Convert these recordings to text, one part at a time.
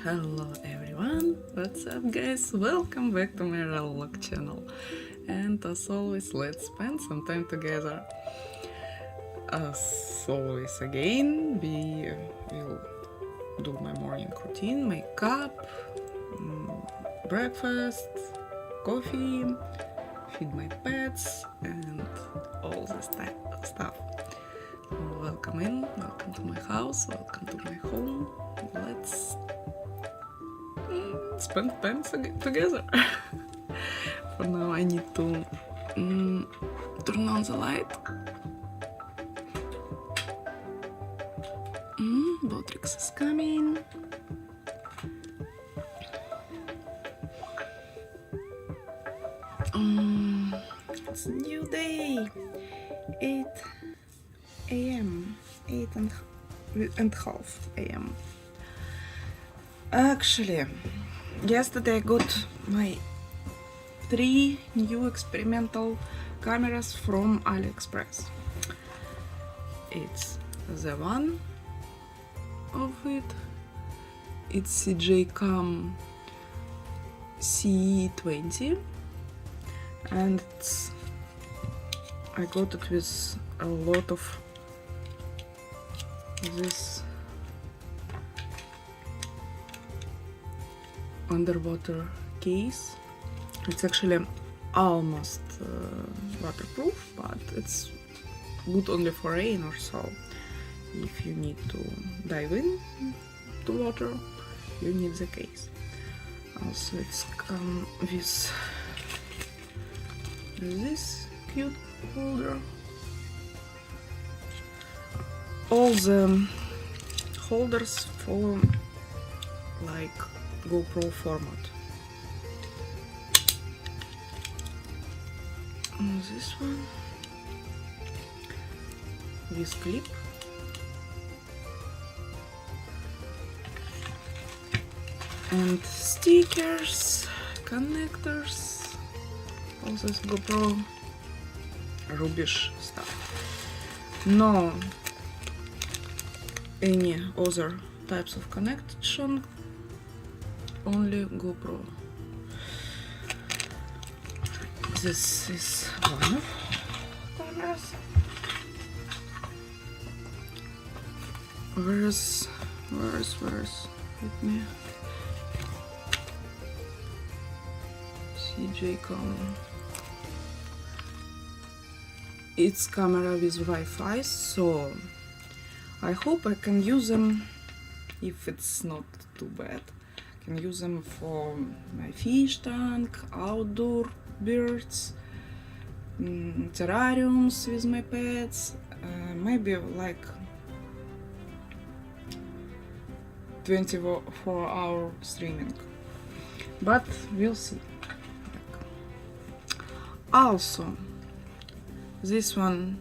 Hello everyone, what's up guys? Welcome back to my vlog channel. And as always, let's spend some time together. As always again, we will do my morning routine, make up, breakfast, coffee, feed my pets and all this stuff. Welcome in, welcome to my house, welcome to my home. Let's spend time together. For now I need to turn on the light. Botrix is coming. It's a new day. 8 a.m. 8:30 a.m. Actually, yesterday I got my 3 new experimental cameras from AliExpress. It's the one of it. It's CJ Cam C20 and I got it with a lot of this underwater case. It's actually almost waterproof, but it's good only for rain or so. If you need to dive in to water, you need the case. Also, it's come with this cute holder. All the holders follow like GoPro format. This one with clip, and stickers, connectors, all this GoPro rubbish stuff. No any other types of connection, only GoPro. This is one of cameras. Where's with me? CJ Cam. It's camera with Wi-Fi, so I hope I can use them if it's not too bad. I can use them for my fish tank, outdoor birds, terrariums with my pets, maybe like 24-hour streaming, but we'll see. Also, this one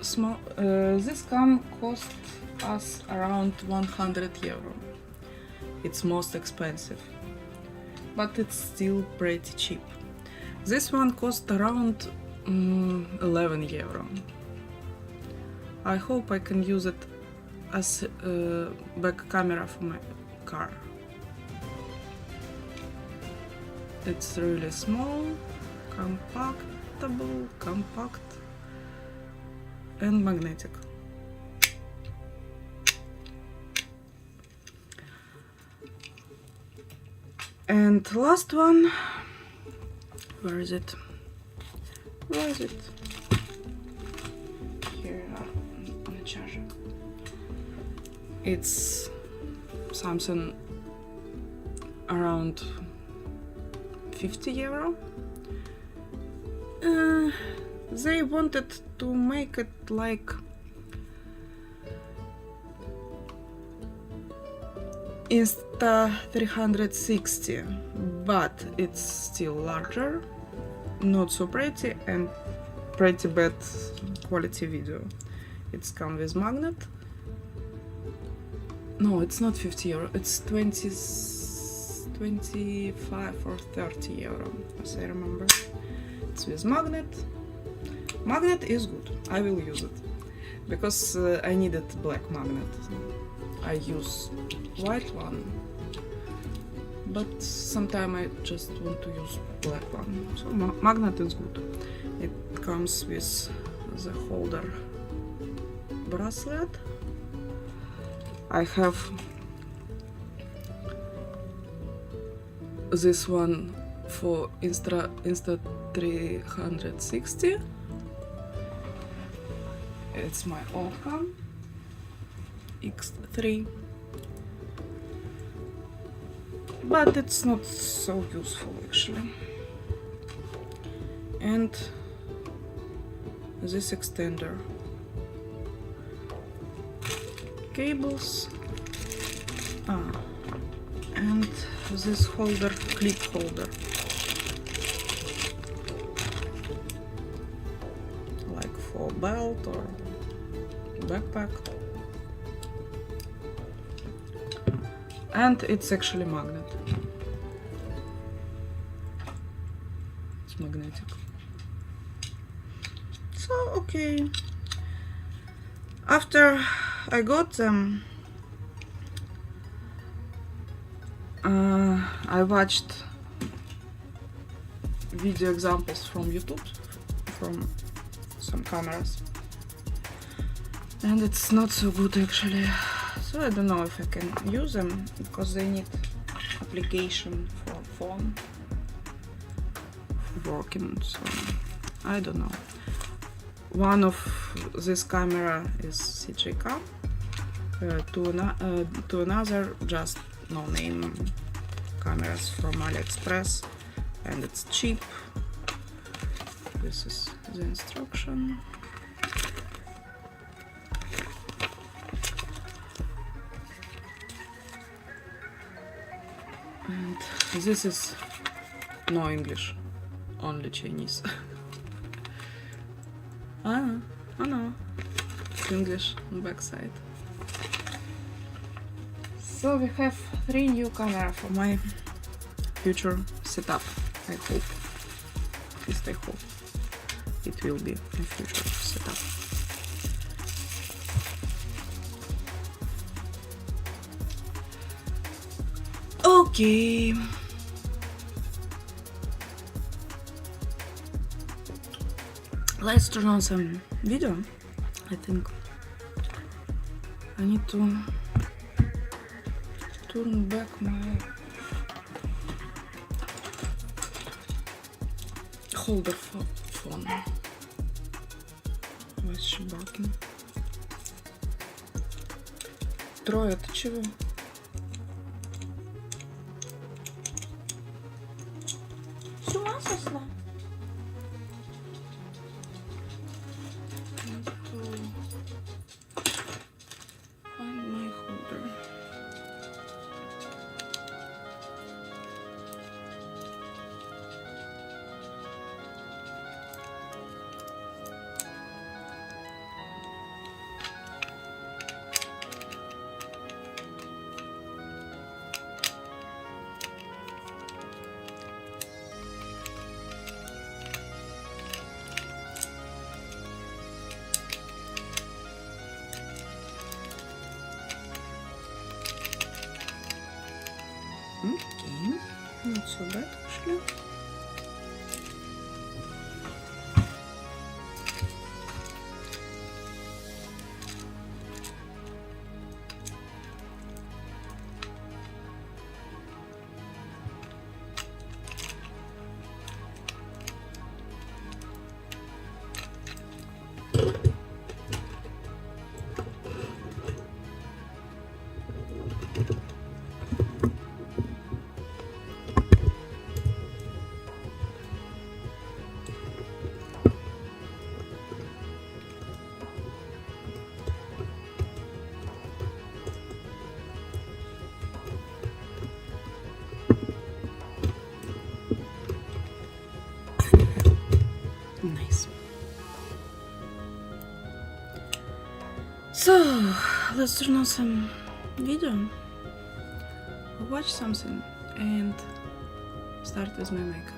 small, this cam cost us around 100 euro. It's most expensive, but it's still pretty cheap. This one cost around 11 euro. I hope I can use it as a back camera for my car. It's really small, compact and magnetic. And last one, where is it? Here on the charger. It's something around 50 euro. They wanted to make it like Insta360, but it's still larger, not so pretty, and pretty bad quality video. It's come with magnet. No, it's not 50 euro, it's 25 or 30 euro, as I remember. It's with magnet. Magnet is good, I will use it, because I needed black magnet. I use white one, but sometimes I just want to use black one. So magnet is good. It comes with the holder bracelet. I have this one for Insta 360. It's my Ocam X3, but it's not so useful actually. And this extender, cables, and this holder, clip holder, like for belt or backpack. And it's actually magnet. It's magnetic. So okay. After I got them, I watched video examples from YouTube, from some cameras, and it's not so good actually. So I don't know if I can use them because they need application for phone working. So I don't know. One of this camera is CJK, to another just no name cameras from AliExpress, and it's cheap. This is the instruction. And this is no English, only Chinese. Oh no, English on back side. So we have 3 new cameras for my future setup. I hope, at least I hope it will be a future setup. Okay. Let's turn on some video. I think I need to turn back my holder phone. Why is she barking? Трое, ты чего? С ума сошла? Find my holder. Okay, not so bad actually. Nice. So let's turn on some video, watch something, and start with my makeup.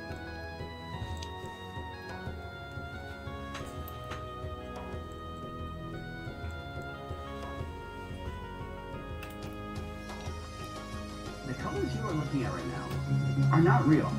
colors you are looking at right now are not real.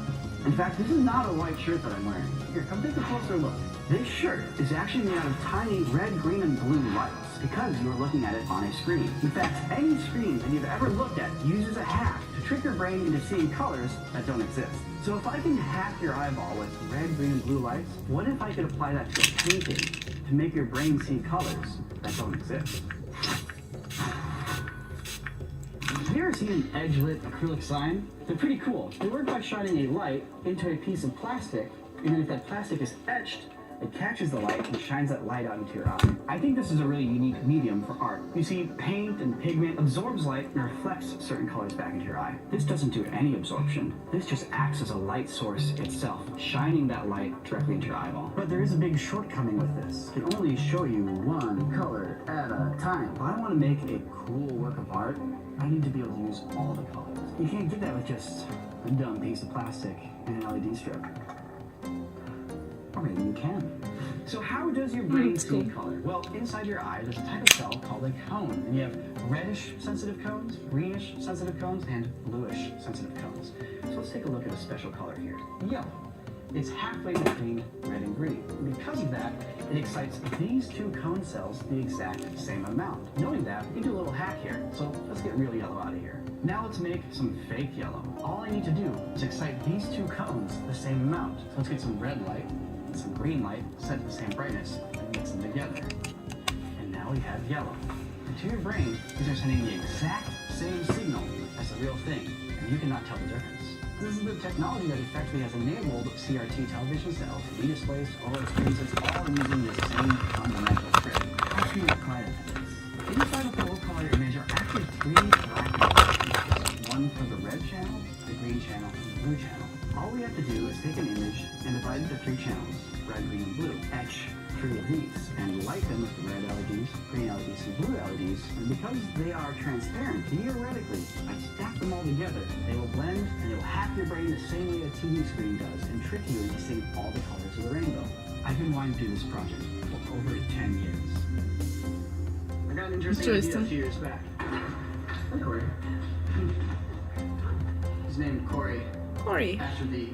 In fact, this is not a white shirt that I'm wearing. Here, come take a closer look. This shirt is actually made out of tiny red, green, and blue lights because you're looking at it on a screen. In fact, any screen that you've ever looked at uses a hack to trick your brain into seeing colors that don't exist. So if I can hack your eyeball with red, green, and blue lights, what if I could apply that to a painting to make your brain see colors that don't exist? Have you ever seen an edge-lit acrylic sign? They're pretty cool. They work by shining a light into a piece of plastic, and then if that plastic is etched, it catches the light and shines that light out into your eye. I think this is a really unique medium for art. You see, paint and pigment absorbs light and reflects certain colors back into your eye. This doesn't do any absorption. This just acts as a light source itself, shining that light directly into your eyeball. But there is a big shortcoming with this. It can only show you one color at a time. If I want to make a cool work of art, I need to be able to use all the colors. You can't get that with just a dumb piece of plastic and an LED strip. Or maybe you can. So how does your brain see color? Well, inside your eye, there's a type of cell called a cone. And you have reddish sensitive cones, greenish sensitive cones, and bluish sensitive cones. So let's take a look at a special color here. Yellow. It's halfway between red and green. And because of that, it excites these two cone cells the exact same amount. Knowing that, we can do a little hack here. So let's get real yellow out of here. Now let's make some fake yellow. All I need to do is excite these two cones the same amount. So let's get some red light and some green light set at the same brightness and mix them together. And now we have yellow. And to your brain, these are sending the exact same signal as the real thing, and you cannot tell the difference. This is the technology that effectively has enabled CRT television sets, TV displays, OLED screens. It's all using the same fundamental trick. How can you apply that to this? Inside of the full-color image are actually three black boxes. One for the red channel, the green channel, and the blue channel. All we have to do is take an image and divide it into three channels, red, green, and blue. Etch three of these and light them with the red LEDs, green LEDs, and blue LEDs. And because they are transparent, theoretically, I stack them all together, they will blend and they will hack your brain the same way a TV screen does and trick you into seeing all the colors of the rainbow. I've been wanting to do this project for over 10 years. I got an interesting idea a few years back. Hi, Corey. His name Corey. Corey. After the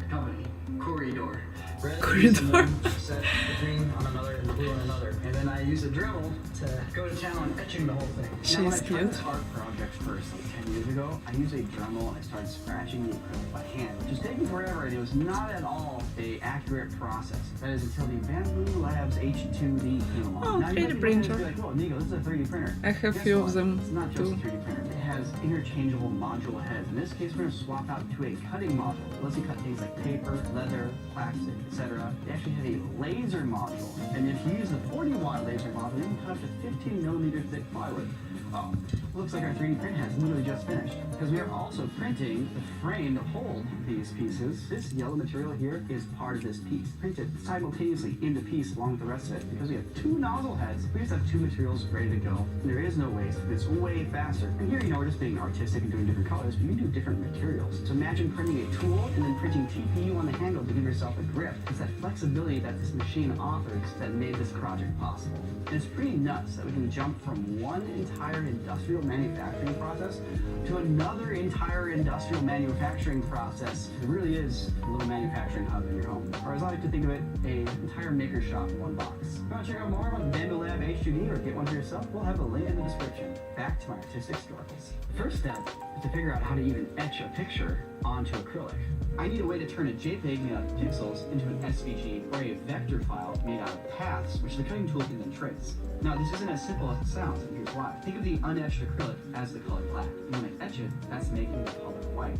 company, Corridor. Red Corridor. Set the green on another and the blue on another. And then I use a Dremel to go to town on etching the whole thing. She's now, when I cute. tried this art project first, like 10 years ago, I used a Dremel and I started scratching the acrylic by hand, which was taking forever, and it was not at all an accurate process. That is until the Bamboo Labs H2D came along. Oh, now, 3D printer. Be like, whoa, Nico, this is a 3D printer. I have Guess few what? of them It's not just too. a 3D printer. It has interchangeable module heads. In this case, we're going to swap out to a cutting module. It lets you cut things like paper, leather, plastic, etc. They actually have a laser module. And if you use the 40-watt laser module, you can cut up to 15-millimeter thick plywood. Oh, looks like our 3D print has literally just finished. Because we are also printing the frame to hold these pieces. This yellow material here is part of this piece. Printed simultaneously in the piece along with the rest of it. Because we have two nozzle heads, we just have two materials ready to go. And there is no waste. It's way faster. And here, we're just being artistic and doing different colors, but you can do different materials. So imagine printing a tool and then printing TPU on the handle to give yourself a grip. It's that flexibility that this machine offers that made this project possible. And it's pretty nuts that we can jump from one entire industrial manufacturing process to another entire industrial manufacturing process. It really is a little manufacturing hub in your home. Or as I like to think of it, an entire maker shop in one box. If you want to check out more about the Bamboo Lab H2D or get one for yourself, we'll have a link in the description. Back to my artistic struggles. First step is to figure out how to even etch a picture onto acrylic. I need a way to turn a JPEG made out of pixels into an SVG or a vector file made out of paths, which the cutting tool can then trace. Now, this isn't as simple as it sounds, and here's why. Think of the unetched acrylic as the color black. And when I etch it, that's making the color white.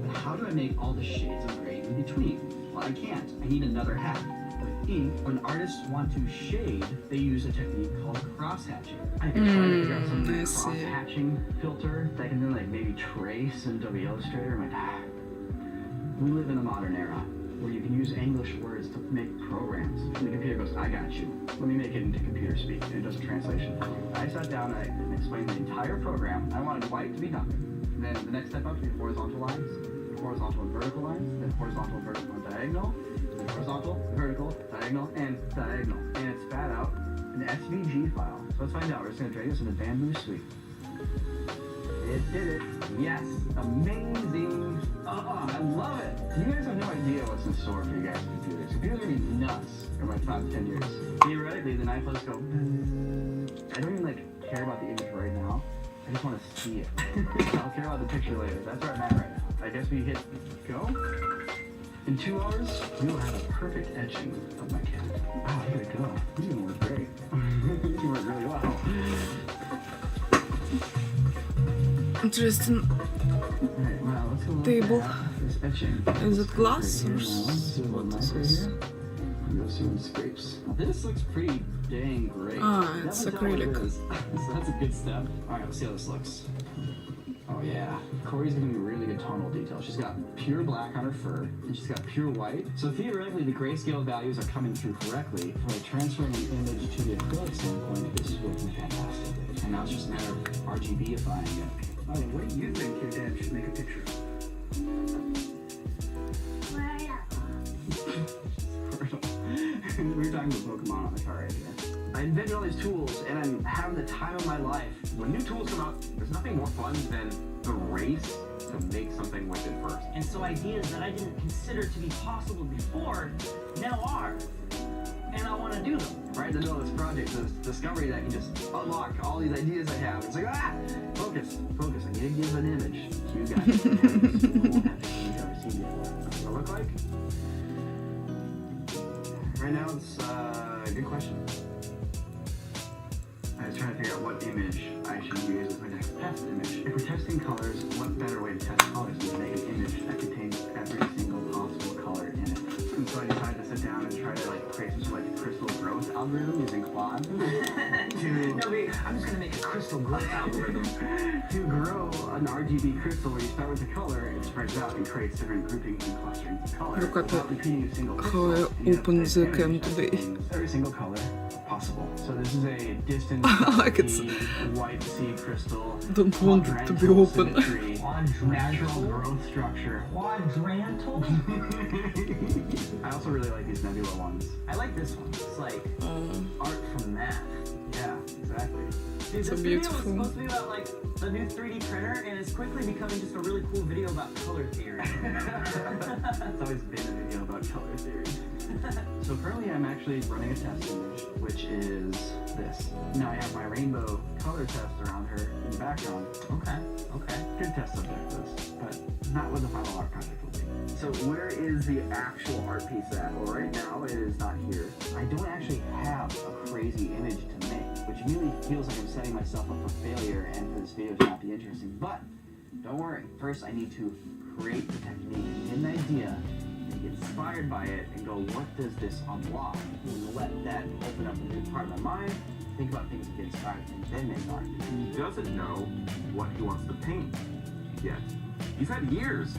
But how do I make all the shades of gray in between? Well, I can't. I need another hack. With ink, when artists want to shade, they use a technique called cross-hatching. I can try to figure out some I see. cross-hatching filter that I can then like maybe trace into the Illustrator. I'm like, we live in a modern era where you can use English words to make programs. And the computer goes, I got you. Let me make it into computer speak. And it does a translation for you. I sat down and I explained the entire program. I wanted white to be nothing. And then the next step up is horizontal lines, horizontal and vertical lines, then horizontal, vertical, and diagonal, then horizontal, vertical, diagonal, and diagonal. And it spat out an SVG file. So let's find out. We're just going to drag this in the Bamboo Suite. It did it. Yes. Amazing. I love it. You guys have no idea what's in store for you guys' computers. Computers are going to be nuts in like 5 to 10 years. Theoretically, the knife lets go. I don't even like care about the image right now. I just want to see it. I'll care about the picture later. That's where I'm at right now. I guess we hit go. In 2 hours, we will have a perfect etching of my cat. Wow, here we go. This is going to work great. This is going to work really well. Interesting Alright, well, let's go look table. at this etching. Is it glass or This is what what knife is right this? here. You'll see when it scrapes. This looks pretty dang great. Ah, it's Definitely tell what acrylic. it is. So that's a good step. Alright, let's see how this looks. Oh yeah, Corey's giving me really good tonal detail. She's got pure black on her fur, and she's got pure white. So theoretically, the grayscale values are coming through correctly. For like transferring an image to the acrylic standpoint, this is working fantastic. And now it's just a matter of RGBifying it. Oh, what do you think your dad should make a picture of? We were talking about Pokemon on the car right here. I invented all these tools, and I'm having the time of my life. When new tools come out, there's nothing more fun than the race to make something with it first. And so ideas that I didn't consider to be possible before now are. And I want to do them. Right in the middle of this project, this discovery that can just unlock all these ideas I have. It's like, focus. I need to give an image to you guys. Cool etching you've never seen before. What's it look like? Right now, it's a good question. I was trying to figure out what image I should use as my next test image. If we're testing colors, what better way to test colors than to make an image that contains every single possible color in it? And so I decided to sit down and try to create some sort of crystal growth algorithm using Quad I'm just going to make a crystal growth algorithm. to grow an RGB crystal where you start with the color, it spreads out and creates different groupings and clusterings of color. Look at without repeating a single how crystal. I And you have opened this the image cam that today. contains every single color possible. So this is a distant I can see. white sea crystal. Don't want it to be quadrantal open. symmetry, natural growth structure. Quadrantal? I also really like these nebula ones. I like this one. It's like art from math. Yeah, exactly. Dude, So this video was beautiful. supposed to be about like the new 3D printer, and it's quickly becoming just a really cool video about color theory. It's always been a video about color theory. So currently I'm actually running a test image, which is this. Now I have my rainbow color test around her in the background. Okay. Good test subject this, but not what the final art project will be. So where is the actual art piece at? Well, right now it is not here. I don't actually have a crazy image to make, which immediately feels like I'm setting myself up for failure and for this video to not be interesting. But don't worry. First, I need to create the technique, get an idea, and get inspired by it, and go, what does this unlock? And let that open up a new part of my mind. Think about things that get inspired, and then make art. He doesn't know what he wants to paint yet. He's had years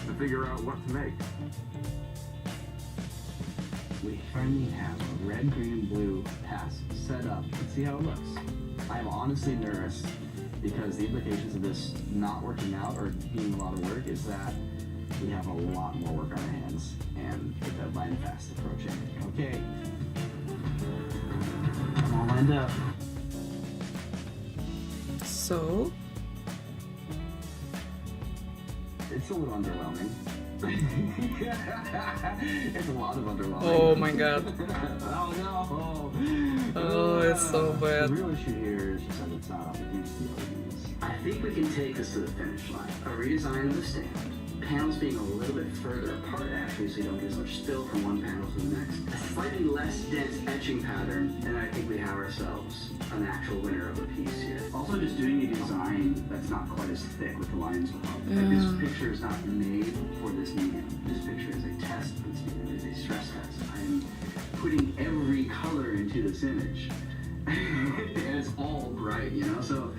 to figure out what to make. We finally have a red, green, and blue pass set up. Let's see how it looks. I'm honestly nervous because the implications of this not working out or being a lot of work is that we have a lot more work on our hands and the deadline fast approaching. Okay. I'm all lined up. So, It's a little underwhelming. It's a lot of underwhelming. oh my god. Oh no! Oh, it's so bad. The real issue here is just that it's not up against the LEDs. I think we can take this to the finish line. A redesign of the stand. Panels being a little bit further apart actually, so you don't get as much spill from one panel to the next. A slightly less dense etching pattern, and I think we have ourselves an actual winner of a piece here. Also just doing a design that's not quite as thick with the lines above. Like this picture is not made for this medium. This picture is a test for this medium. It is a stress test. I'm putting every color into this image. And it's all bright, you know? So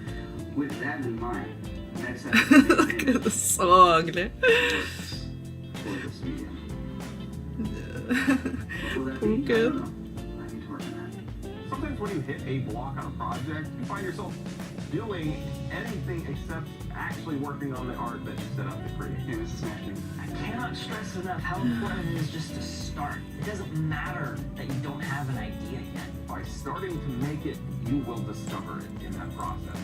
with that in mind, next step is Look at this, so ugly. for this medium. Will that be? I Okay. don't know. I need to work on that. Sometimes when you hit a block on a project, you find yourself doing anything except actually working on the art that you set out to create. Hey, this is smashing. I cannot stress enough how important it is just to start. It doesn't matter that you don't have an idea yet. By starting to make it, you will discover it in that process.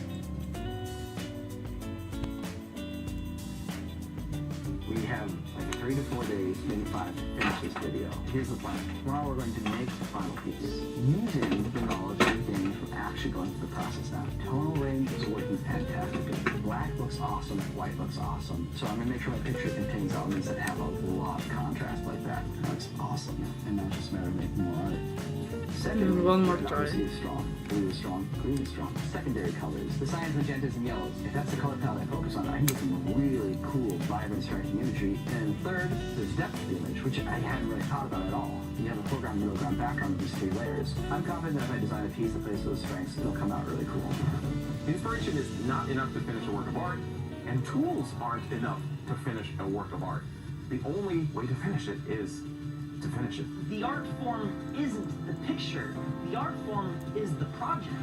have like 3 to 4 days, maybe 5, to finish this video. Here's the plan. Tomorrow we're going to make the final piece using the knowledge we gained from actually going through the process now. Tonal range is working fantastically. Black looks awesome, white looks awesome. So I'm gonna make sure my picture contains elements that have a lot of contrast like that. That looks awesome. And now it's just a matter of making more art. Second, One more try. is strong, blue is strong, green is strong. Secondary colors, the cyan's, magentas, and yellows. If that's the color palette I focus on, I can get some really cool, vibrant, striking imagery. And third, there's depth of the image, which I hadn't really thought about at all. You have a foreground, middle ground, background with these 3 layers. I'm confident that if I design a piece that plays those strengths, it'll come out really cool. Inspiration is not enough to finish a work of art, and tools aren't enough to finish a work of art. The only way to finish it is to finish it. The art form isn't the picture. The art form is the project.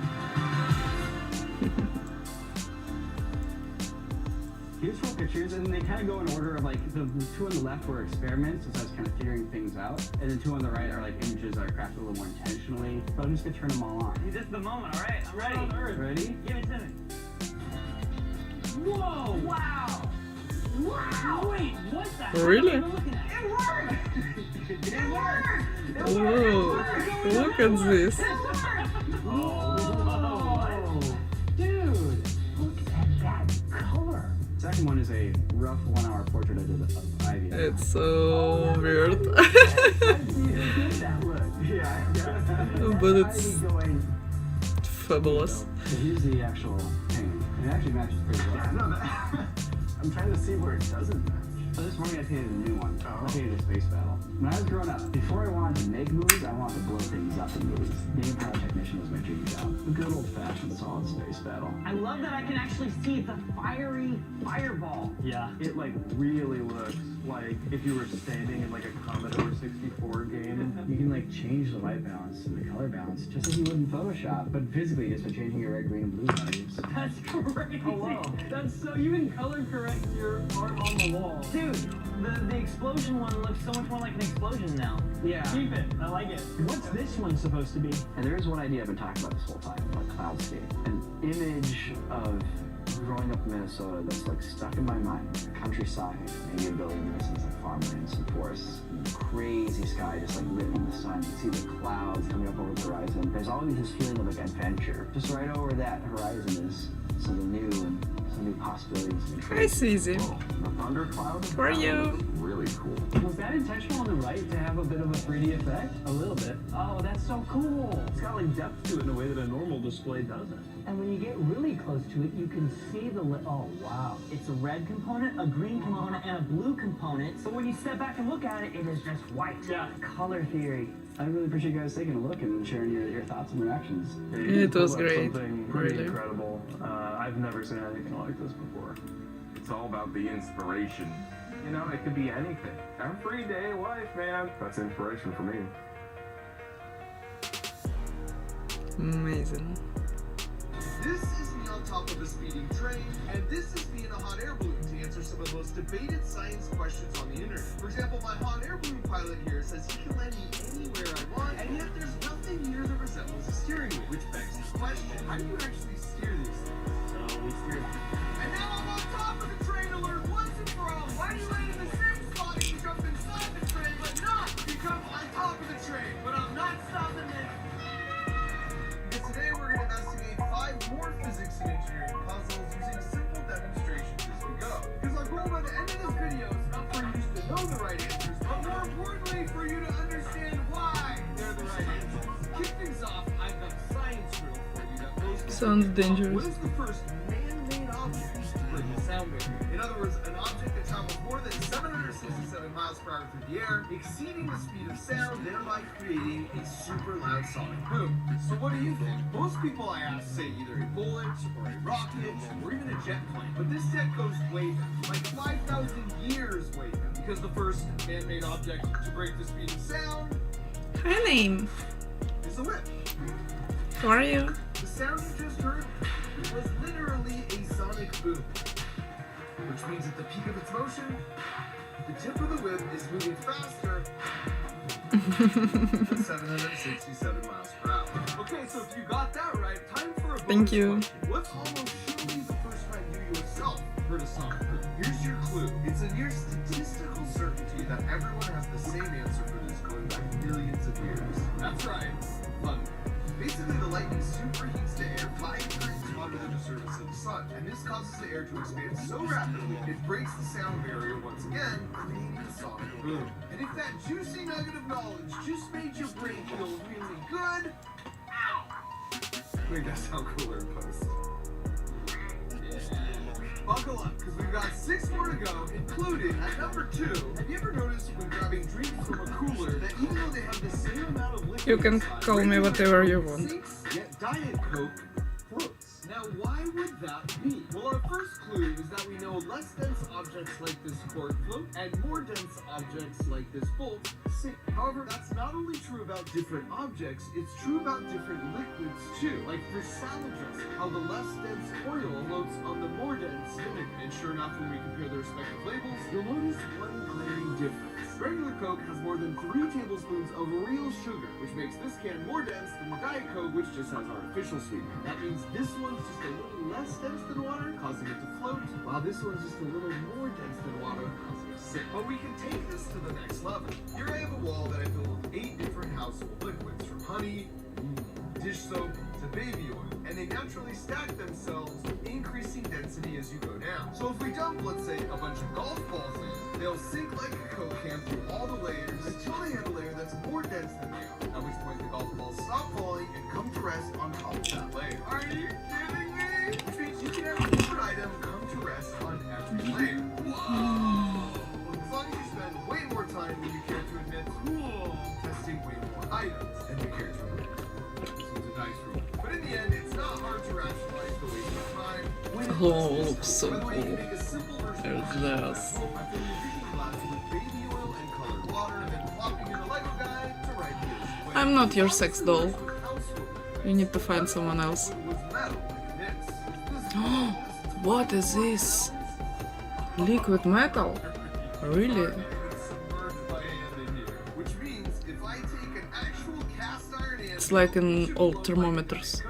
Here's 4 pictures, and they kind of go in order of like the 2 on the left were experiments, so I was kind of figuring things out, and then 2 on the right are like images that are crafted a little more intentionally. But I'm just gonna turn them all on. This is the moment, all right? I'm ready. On Earth. Ready? Give it to me. Whoa! Wow! Wow! Wait, what the heck Really? am I looking at? It worked! It worked! Whoa, look at this. Whoa! Dude! Look at that color! Second one is a rough 1-hour portrait I did of Ivy. It's so weird. But it's fabulous. So here's the actual painting. It actually matches pretty well. Yeah, no, that, I'm trying to see where it doesn't match. So this morning I painted a new one. I painted a space battle. When I was growing up, before I wanted to make movies, I wanted to blow things up in movies. Being a pyrotechnician was my dream job. A good old-fashioned solid space battle. I love that I can actually see the fiery fireball. Yeah, it like really looks like if you were standing in like a Commodore 64 game. You can like change the white balance and the color balance just as you would in Photoshop, but physically just by changing your red, green, and blue values. That's crazy. Oh wow, that's so you can color correct your art on the wall. Dude, the explosion one looks so much more like an explosion now. Yeah. Keep it, I like it. What's this one supposed to be? And there is one idea I've been talking about this whole time, like cloudscape. An image of growing up in Minnesota that's like stuck in my mind. Countryside, maybe a building in distance, like farmlands and forests. And crazy sky just like lit in the sun. You see the clouds coming up over the horizon. There's always this feeling of like adventure. Just right over that horizon is something new and some new possibilities. Hi, Suzy. Whoa, the thundercloud? Who are you? Really cool. Was that intentional on the right to have a bit of a 3D effect? A little bit. Oh, that's so cool. It's got like depth to it in a way that a normal display doesn't. And when you get really close to it, you can see the oh wow. It's a red component, a green component, and a blue component. But when you step back and look at it, it is just white. Yeah. Color theory. I really appreciate you guys taking a look and sharing your thoughts and reactions. It was great, Something pretty really. incredible. I've never seen anything like this before. It's all about the inspiration. You know, it could be anything. Everyday life, man. That's inspiration for me. Amazing. This is me on top of a speeding train, and this is me in a hot air balloon to answer some of the most debated science questions on the internet. For example, my hot air balloon pilot here says he can land me anywhere I want, and yet there's nothing here that resembles a steering wheel, which begs the question, how do you actually steer these things? So we steer it. And now I'm on top of the train to learn once and for all, why do you land in the same spot if you jump inside the train, but not if you jump on top of the train? But I'm not stopping there. Because today we're going to investigate 5 more physics and engineering puzzles using simple demonstrations as we go. Because our goal by the end of this video is not for you just to know the right answers, but more importantly for you to understand why they're the right answers. To kick things off, I've got a science riddle for you that goes with Sounds what dangerous. is the first man-made object to break the sound barrier? In other words, an object that travels more than 767 miles per hour through the air, exceeding the speed of sound, thereby creating a super loud sonic boom. So what do you think? Most people I ask say either a bullet, or a rocket, or even a jet plane. But this tech goes way back, like 5,000 years way back. Because the first man-made object to break the speed of sound Hi, name. is the whip. How are you? The sound you just heard was literally a sonic boom. Which means at the peak of its motion, the tip of the whip is moving faster than 767 miles per hour. Okay, so if you got that right, time for a Thank bonus you. question. What's almost surely the first time you yourself heard a sonic boom? Here's your clue. It's a near statistically This causes the air to expand so rapidly, it breaks the sound barrier once again, creating a sonic boom. And if that juicy nugget of knowledge just made your brain feel really good, ow! Make that sound cooler in post. Buckle up, because we've got 6 more to go, including at number 2. Have you ever noticed when grabbing drinks from a cooler that even though they have the same amount of liquid You can inside, call me regular whatever you Coke want. sinks, yet Diet Coke floats? Now, why would that be? Well, our first clue is that we know less dense objects like this cork float, and more dense objects like this bolt sink. However, that's not only true about different objects, it's true about different liquids too. Like for salad dressing, how the less dense oil floats on the more dense vinegar. And sure enough, when we compare their respective labels, you'll notice one glaring difference. Regular Coke has more than 3 tablespoons of real sugar, which makes this can more dense than the Diet Coke, which just has artificial sweetener. That means this one's just a little less dense than water, causing it to float, while this one's just a little more dense than water, causing it to sink. But we can take this to the next level. Here I have a wall that I filled with 8 different household liquids, from honey, dish soap, to baby oil, and they naturally stack themselves with increasing density as you go down. So if we dump, let's say, a bunch of golf balls in, they'll sink like a Coke can through all the layers until they hit a layer that's more dense than they are, at which point the golf balls stop falling and come to rest on top of that layer. Are you kidding me? Which means you can have a different item come to rest on every layer. Whoa! As long as you spend way more time than you care to admit, testing way more items than you care to admit. Seems a nice rule. But in the end, it's not hard to rationalize the waste of time. When it looks so By the way, you cool. can make a simple version There's of this. I fill your drinking glass with baby oil and colored water, and then plopping in a Lego guy to write this way. I'm not your sex doll. With household You need to find someone else. liquids. With metal like this. What is this? Liquid metal? Really? Submerged by hand in here. Which means if I take an actual cast iron and It's like in old thermometers.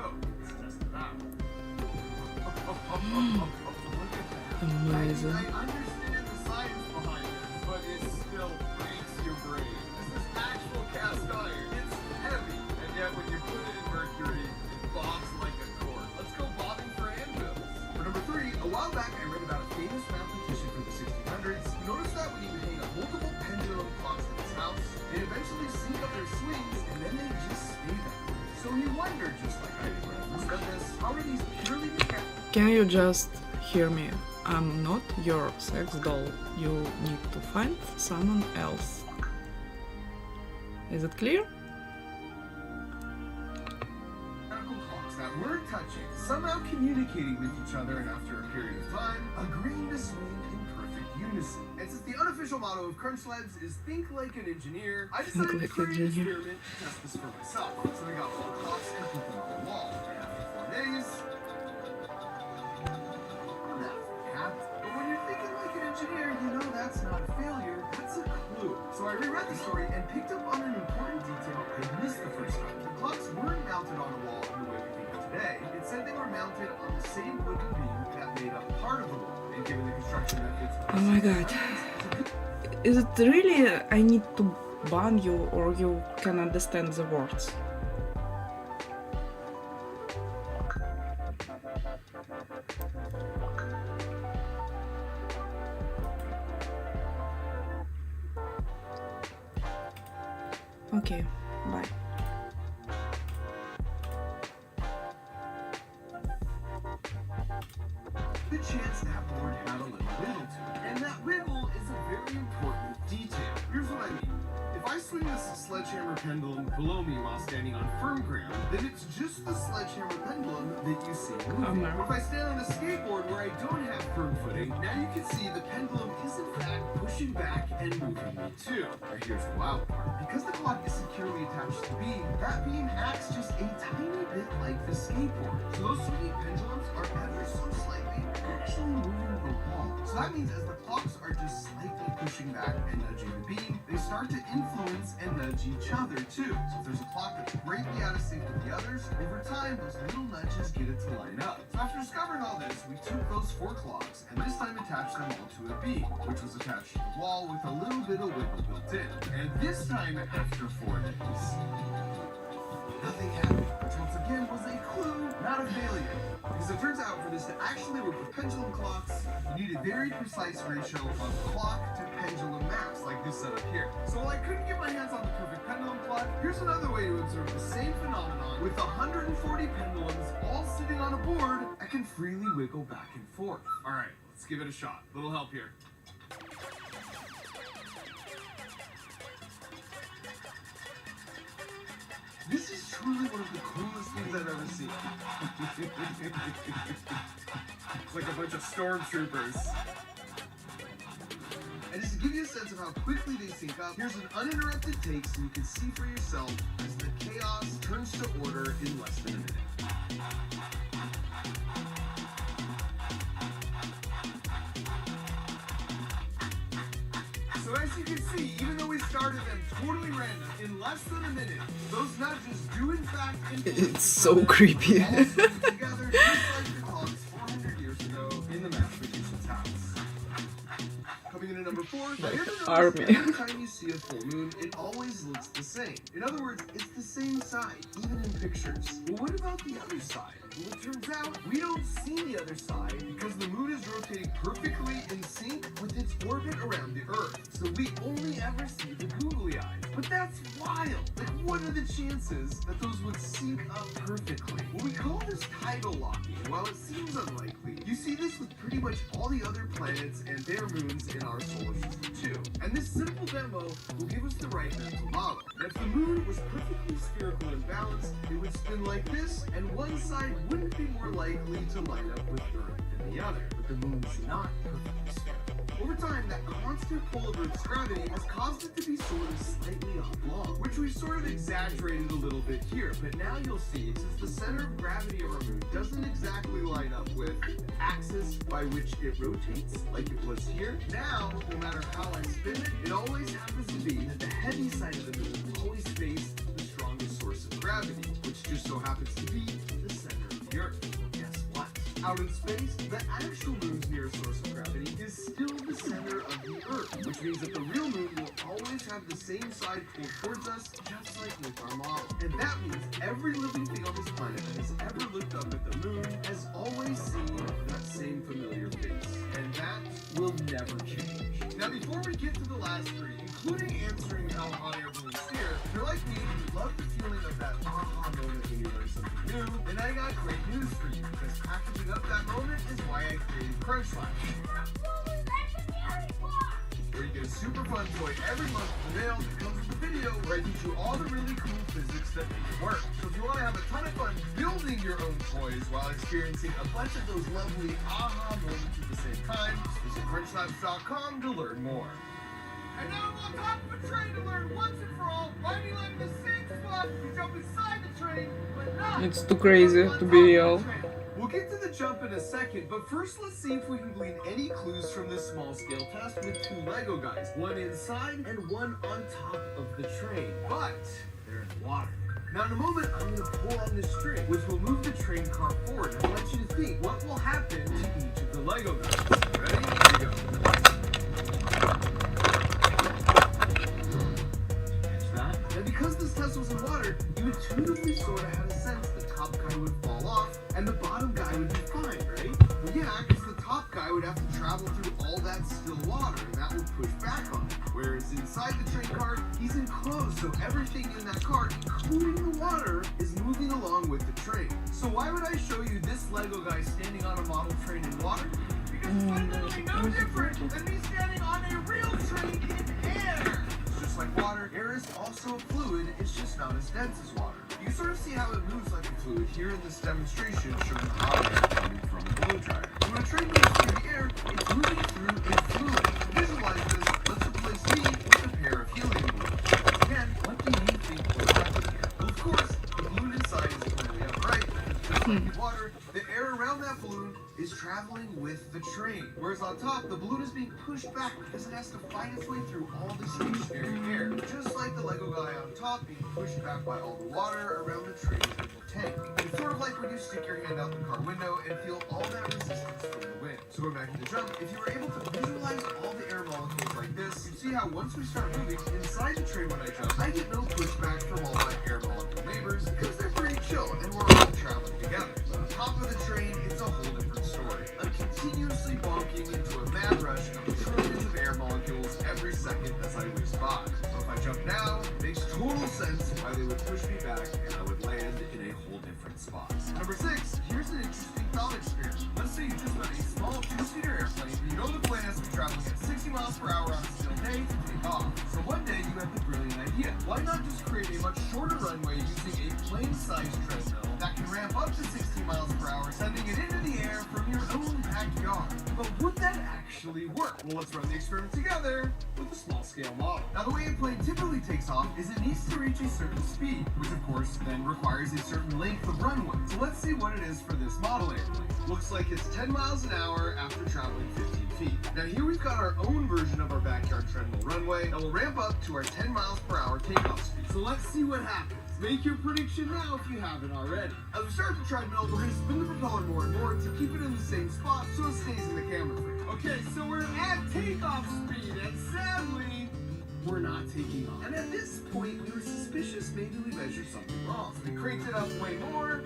Amazing. I understand the science behind it, but it still breaks your brain. This is actual cast iron. It's heavy, and yet when you put it in mercury, it bobs like a cork. Let's go bobbing for anvils. For number 3, a while back I read about a famous mathematician from the 1600s who noticed that when he would hang up multiple pendulum clocks in his house, they eventually sync up their swings, and then they just stay that way. So he wondered, just like I did when I first read this, how are these purely mechanical? Can you just hear me? I'm not your sex doll. You need to find someone else. Is it clear? Mechanical clocks that weren't touching, somehow communicating with each other, and after a period of time, agreeing to swing in perfect unison. And since the unofficial motto of Crunch Labs is think like an engineer, I decided to like create an an engineer. experiment to test this for myself. So I got 4 clocks and put them on the wall. And after 4 days, but when you're thinking like an engineer, you know that's not a failure, that's a clue. So I reread the story and picked up on an important detail I missed the first time. The clocks weren't mounted on a wall in the way we think of today. Instead, they were mounted on the same wooden beam that made up part of the wall. And given the construction methods of Oh my god. Is it really I need to ban you or you can understand the words? Okay, bye. Good chance that board had a little wiggle to it. And that wiggle is a very important detail. Here's what I mean. If I swing this sledgehammer pendulum below me while standing on firm ground, then it's just the sledgehammer pendulum that you see moving. no. If I stand on a skateboard where I don't have firm footing, now you can see the pendulum is in fact pushing back and moving me too. Now here's the wild part. Because the clock is securely attached to the beam, that beam acts just a tiny bit like the skateboard. So those swinging pendulums are ever so slightly actually moving the wall. So that means as the clocks are just slightly pushing back and nudging the beam, they start to influence and nudge each other too. So if there's a clock that's greatly out of sync with the others, over time those little nudges get it to line up. So after discovering all this, we took those 4 clocks and this time attached them all to a beam, which was attached to the wall with a little bit of wiggle built in. And this time after 4 days, nothing happened, which once again was a clue, not a failure. Because it turns out for this to actually work with pendulum clocks, you need a very precise ratio of clock to pendulum mass, like this setup here. So while I couldn't get my hands on the perfect pendulum clock, here's another way to observe the same phenomenon. With 140 pendulums all sitting on a board, I can freely wiggle back and forth. All right, let's give it a shot. Little help here. This is truly one of the coolest things I've ever seen. It's like a bunch of stormtroopers. And just to give you a sense of how quickly they sync up, here's an uninterrupted take so you can see for yourself as the chaos turns to order in less than a minute. So as you can see, even though we started them totally random, in less than a minute, those nudges do in fact influence It's so creepy. all sync together just like the clocks 400 years ago in the mathematician's house. Coming in at number 4, have you ever noticed army. every time you see a full moon, it always looks the same? In other words, it's the same side, even in pictures. Well, what about the other side? Well, it turns out we don't see the other side because the moon is rotating perfectly in sync with its orbit around the Earth. So we only ever see the googly eyes. But that's wild. Like, what are the chances that those would sync up perfectly? Well, we call this tidal locking. While it seems unlikely, you see this with pretty much all the other planets and their moons in our solar system too. And this simple demo will give us the right mental model. If the moon was perfectly spherical and balanced, it would spin like this, and one side wouldn't be more likely to line up with Earth than the other. But the moon is not perfectly spherical. Over time, that constant pull of Earth's gravity has caused it to be sort of slightly oblong, which we've sort of exaggerated a little bit here. But now you'll see, since the center of gravity of our moon doesn't exactly line up with the axis by which it rotates, like it was here, now, no matter how I spin it, it always happens to be that the heavy side of the moon will always face the strongest source of gravity, which just so happens to be the center of the Earth. Well, guess what? Out in space, the actual moon's nearest source of gravity is still the center of the Earth, which means that the real moon will always have the same side pulled towards us, just like with our model. And that means every living thing on this planet that has ever looked up at the moon has always seen that same familiar face. And that will never change. Now, before we get to the last three, including answering how hot air balloons steer, if you're like me and you love the feeling of that aha moment when you learn something new, then I got great news for you, because packaging up that moment is why I created Crunch Slash, where you get a super fun toy every month in the mail that comes with a video where I teach you all the really cool physics that make it work. So if you want to have a ton of fun building your own toys while experiencing a bunch of those lovely aha moments at the same time, visit CrunchLabs.com to learn more. And now I'm on top of a train to learn once and for all why we land in the same spot, you jump inside the train, but not. It's too crazy to be real. We'll get to the jump in a second, but first let's see if we can glean any clues from this small-scale test with two Lego guys, one inside and one on top of the train. But they're in the water. Now in a moment, I'm going to pull on this string, which will move the train car forward. And I want you to think, what will happen to each of the Lego guys? Ready? Here we go. And because this test was in water, you intuitively sort of had a sense the top guy would fall off and the bottom guy would be fine, right? Well, yeah, because the top guy would have to travel through all that still water, and that would push back on him. Whereas inside the train car, he's enclosed, so everything in that car, including the water, is moving along with the train. So why would I show you this Lego guy standing on a model train in water? Because it's fundamentally no different than me standing on a real train in air. Just like water, air is also a fluid, it's just not as dense as water. You sort of see how it moves like a fluid here in this demonstration showing hot air coming from a blow dryer. So when a train moves through the air, it's moving through a fluid. To visualize this, let's replace me with a pair of helium balloons. Again, what do you think will happen here? Well, of course, the balloon inside is clearly upright, just like in water, the air around that balloon is traveling with the train. Whereas on top, the balloon is being pushed back because it has to find its way through all the stationary air. Just like the Lego guy on top being pushed back by all the water around the train tank. It's sort of like when you stick your hand out the car window and feel all that resistance from the wind. So going back to the jump, if you were able to visualize all the air molecules like this, you see how once we start moving inside the train when I jump, I get no pushback from all my air molecule neighbors because working into a mad rush of trillions of air molecules every second as I whiz by. So if I jump now, it makes total sense why they would push me back and I would land in a whole different spot. Number 6, here's an interesting thought experiment. Let's say you just got a small 2-seater airplane, and you know the plane has to be traveling at 60 miles per hour on a still day to take off. So one day you have the brilliant idea. Why not just create a much shorter runway using a plane-sized treadmill that can ramp up to 60 miles per hour, sending it into the air from your own backyard? But would that actually work? Well, let's run the experiment together with a small-scale model. Now, the way a plane typically takes off is it needs to reach a certain speed, which of course then requires a certain length of runway. So let's see what it is for this model airplane. Looks like it's 10 miles an hour after traveling 15 feet. Now here we've got our own version of our backyard treadmill runway that will ramp up to our 10 miles per hour takeoff speed. So let's see what happens. Make your prediction now if you haven't already. As we start the treadmill, we're going to spin the propeller more and more to keep it in the same spot so it stays in the camera frame. Okay, so we're at takeoff speed, and sadly, we're not taking off. And at this point, we were suspicious maybe we measured something wrong. So we cranked it up way more,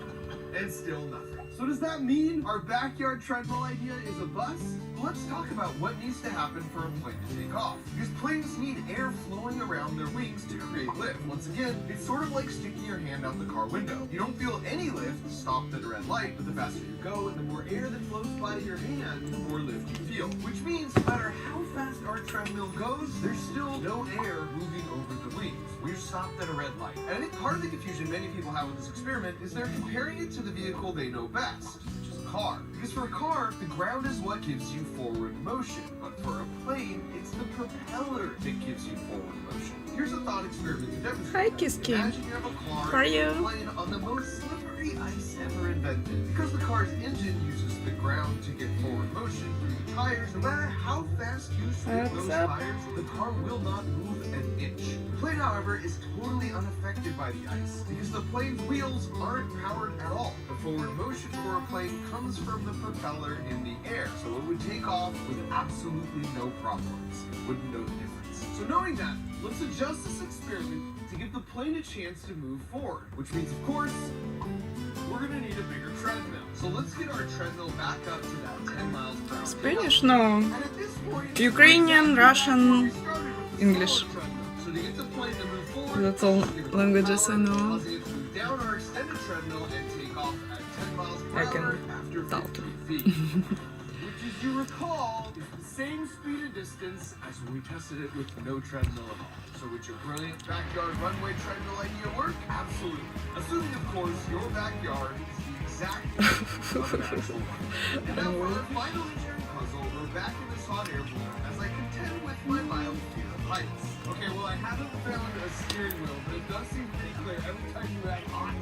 and still nothing. So does that mean our backyard treadmill idea is a bust? Let's talk about what needs to happen for a plane to take off. Because planes need air flowing around their wings to create lift. Once again, it's sort of like sticking your hand out the car window. You don't feel any lift stopped at a red light, but the faster you go and the more air that flows by your hand, the more lift you feel. Which means no matter how fast our treadmill goes, there's still no air moving over the wings. We're stopped at a red light. And I think part of the confusion many people have with this experiment is they're comparing it to the vehicle they know best, which is a car. Because for a car, the ground is what gives you forward motion. But for a plane, it's the propeller that gives you forward motion. Here's a thought experiment to demonstrate. Hi, Kiski. Imagine you have a car How are you? plane on the most slippery ice ever invented. Because the car's engine uses the ground to get forward motion through the tires, no matter how fast you swing What's those up? tires, the car will not move an inch. The plane, however, is totally unaffected by the ice because the plane's wheels aren't powered at all. The forward motion for a plane comes from the propeller in the air, so it would take off with absolutely no problems. Wouldn't know the difference. So knowing that, let's adjust this experiment to give the plane a chance to move forward, which means, of course, we're gonna need a bigger treadmill. So let's get our treadmill back up to that 10 miles per hour. Spanish? No. And at this point, Ukrainian, Russian, we started with the English. smaller treadmill. So to get the plane to move forward, That's all give it languages I power, know. causing it to move down our extended treadmill and take off at 10 miles per I hour can after talk. 50 feet. Which, as you recall, is the same speed and distance as when we tested it with no treadmill at all. So would your brilliant backyard runway treadmill idea work? Absolutely. Assuming, of course, your backyard is the exact of an actual one. And now for our final engineering puzzle, we're back in this hot air balloon as I contend with my mild fear of heights. Okay, well, I haven't found a steering wheel, but it does seem pretty clear every time you add hot,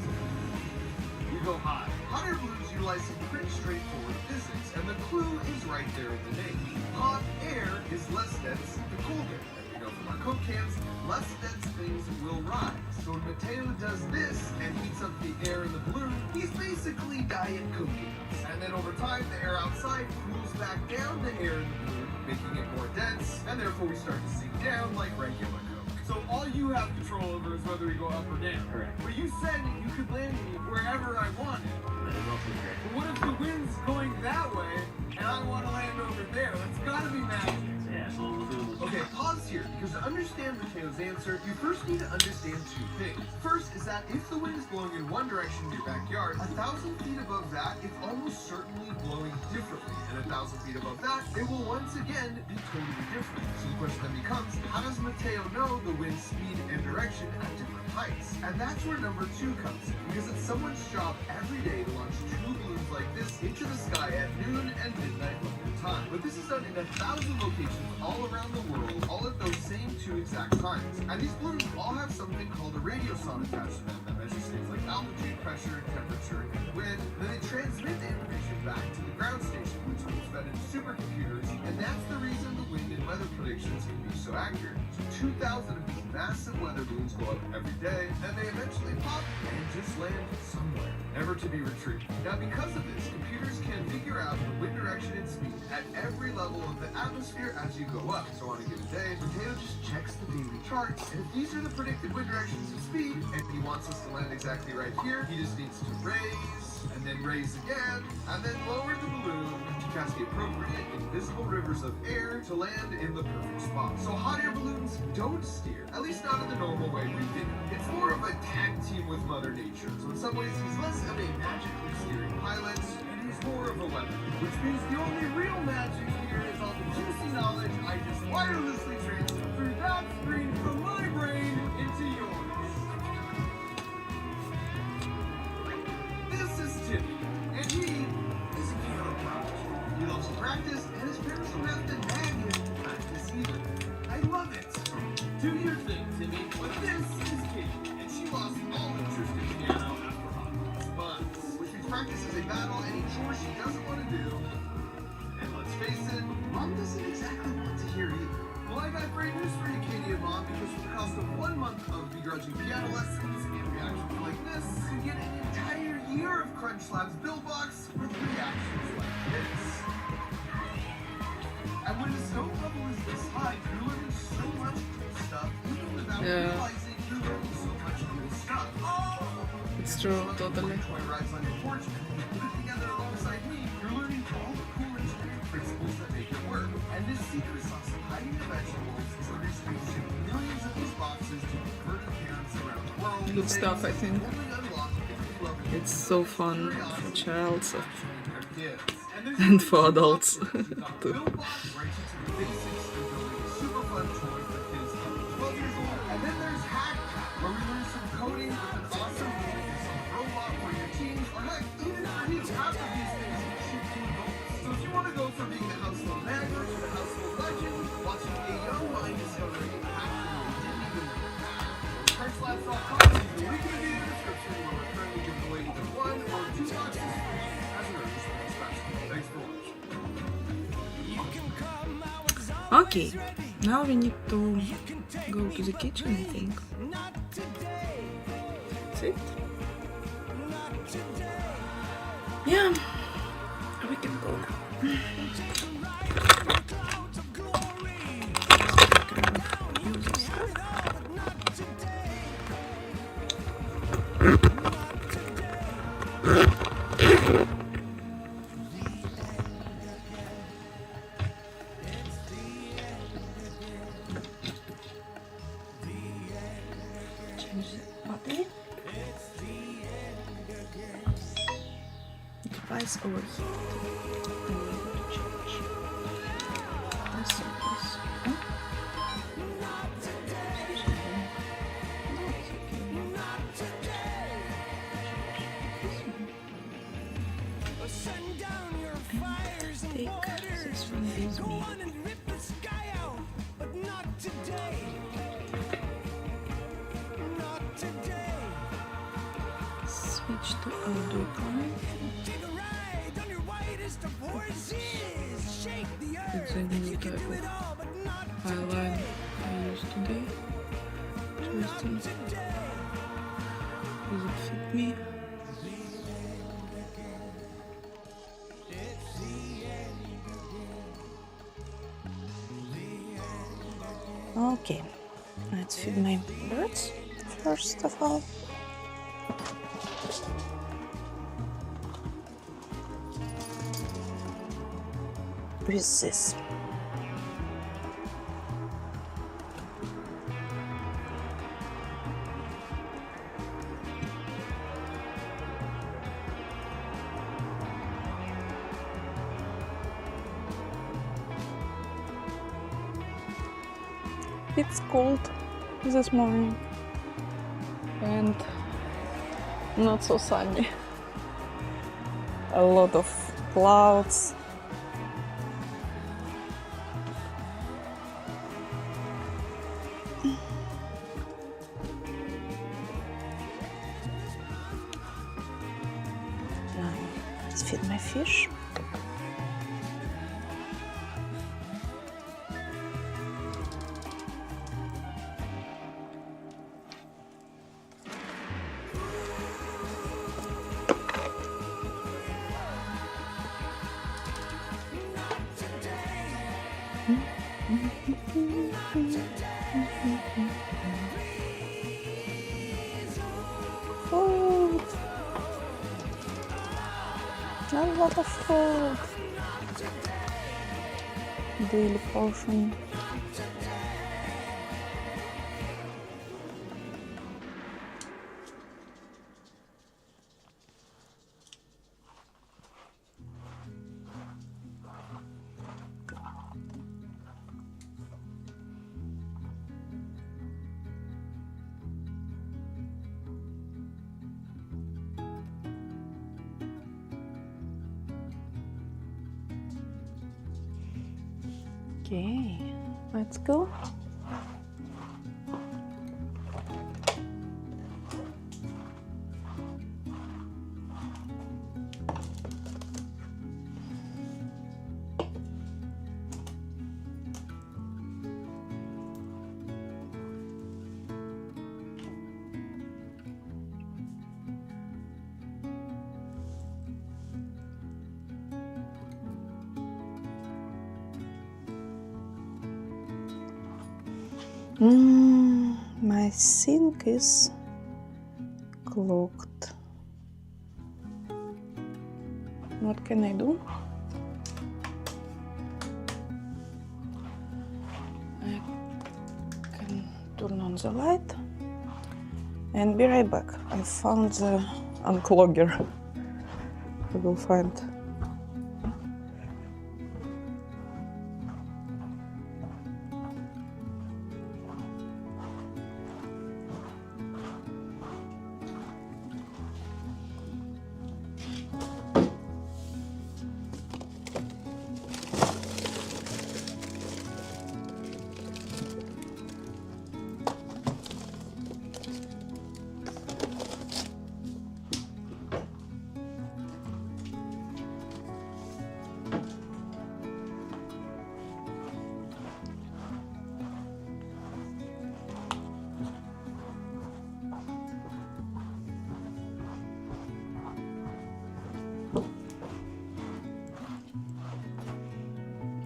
you go high. Hot air balloons utilize some pretty straightforward physics, and the clue is right there in the name. Hot air is less dense than cold air. As we know from our Coke cans, less dense things will rise. So when Mateo does this and heats up the air in the balloon, he's basically Diet Coking us. And then over time, the air outside cools back down the air in the balloon, making it more dense, and therefore we start to sink down like regular Coke. So all you have control over is whether we go up or down. Correct. But you said you could land me wherever I wanted. That is also correct. But what if the wind's going that way and I want to land over there? That's gotta be magic. Yeah, so we'll do this. Okay, pause here, because to understand Mateo's answer, you first need to understand two things. First is that if the wind is blowing in one direction in your backyard, 1,000 feet above that, it's almost certainly blowing differently. And 1,000 feet above that, it will once again be totally different. So the question then becomes, how does Mateo know the wind's speed and direction at different heights? And that's where number 2 comes in, because it's someone's job every day to launch 2 balloons like this into the sky at noon and midnight local time. But this is done in 1,000 locations all around the world, all at those same 2 exact times. And these balloons all have something called a radiosonde attached to them that measures things like altitude, pressure, temperature, and wind. And then they transmit the information back to the ground station, which is fed into supercomputers. And that's the reason the wind and weather predictions can be so accurate. So 2,000 of these massive weather balloons go up every day, and they eventually pop and just land somewhere, never to be retrieved. Now, because of this, computers can figure out the wind direction and speed at every level of the atmosphere as you go up. So on a given day, Mateo just checks the daily charts, and if these are the predicted wind directions and speed, and he wants us to land exactly right here, he just needs to raise and then raise again, and then lower the balloon to catch the appropriate invisible rivers of air to land in the perfect spot. So hot air balloons don't steer, at least not in the normal way we think. It's more of a tag team with Mother Nature. So in some ways, he's less of a magically steering pilot, and he's more of a weapon. Which means the only real magic here is all the juicy knowledge I just wirelessly transfer through that screen from my brain into yours. This is Timmy, and he is a piano prodigy. He loves to practice, and his parents don't have to nag him to practice either. I love it. Do your thing, Timmy. But this is Katie, and she lost all interest in piano after Hogwarts. But which means practice is a battle, any chore she doesn't want to do. And let's face it, Mom doesn't exactly want to hear either. Well, I got great news for you, Katie and Mom, because for the cost of 1 month of begrudging piano lessons and reactions like this, you get an entire year of Crunch Labs Bill Box with reactions like this. And when the snow level is this high, you're learning so much cool stuff, even without realizing you're learning so much cool stuff. Oh! It's true, totally. Toy rides on your porch, and you put it together alongside me, you're learning all the cool engineering principles that make it work. And this secret sauce of hiding the vegetables triggers shipping millions of these boxes to converted parents around the world. Good stuff, I think. It's so fun for child and for adults too. And then there's Hack, where we learn some coding with an awesome game, some robot for your teams, or heck, even for you, half of these things you shoot to goals. So if you want to go from being the household nagger to the household legend, watching a young mind discovering a passion they didn't even know. CrunchLabs.com is the link in the video description where we're currently giving away either 1 or 2 boxes as an early special. Thanks for watching. Okay, now we need to go to the kitchen, I think. That's it. Yeah, we can go now. Device overheat. Take this one with me. Switch to audio plan. It's a new type of highline I used today. Interesting. Does it fit me? Okay, let's feed my birds first of all. With this. It's cold this morning and not so sunny. A lot of clouds. Now let's feed my fish. Food. A lot of food. Daily portion. Okay, let's go. My sink is clogged. What can I do? I can turn on the light and be right back. I found the unclogger. I will find.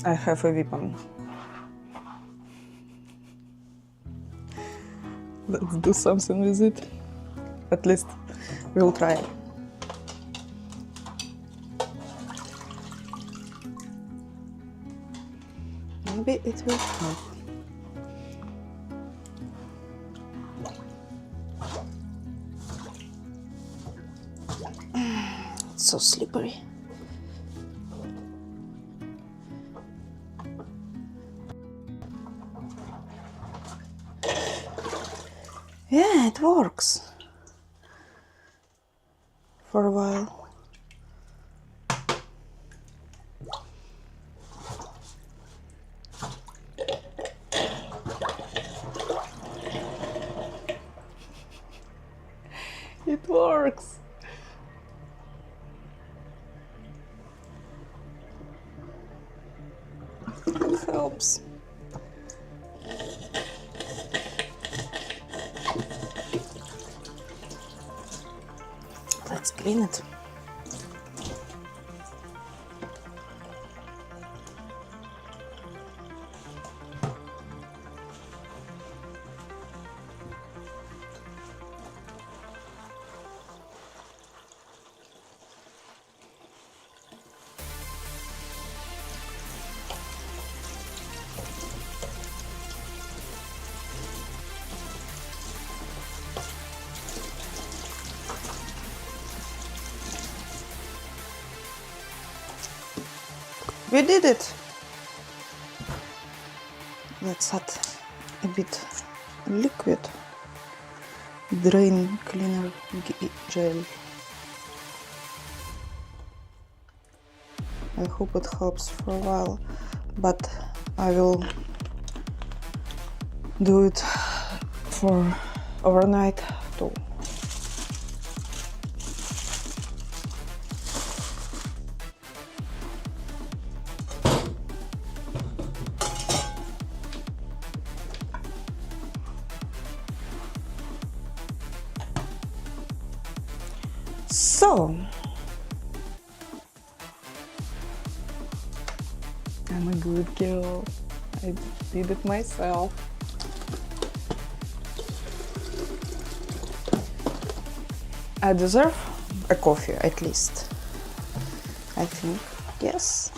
I have a weapon. Let's do something with it. At least we'll try. Maybe it will help. It's so slippery. Yeah, it works for a while. It works. It helps. Let's clean it. We did it! Let's add a bit liquid drain cleaner gel. I hope it helps for a while, but I will do it for overnight too. So, I'm a good girl. I did it myself. I deserve a coffee at least. I think. Yes.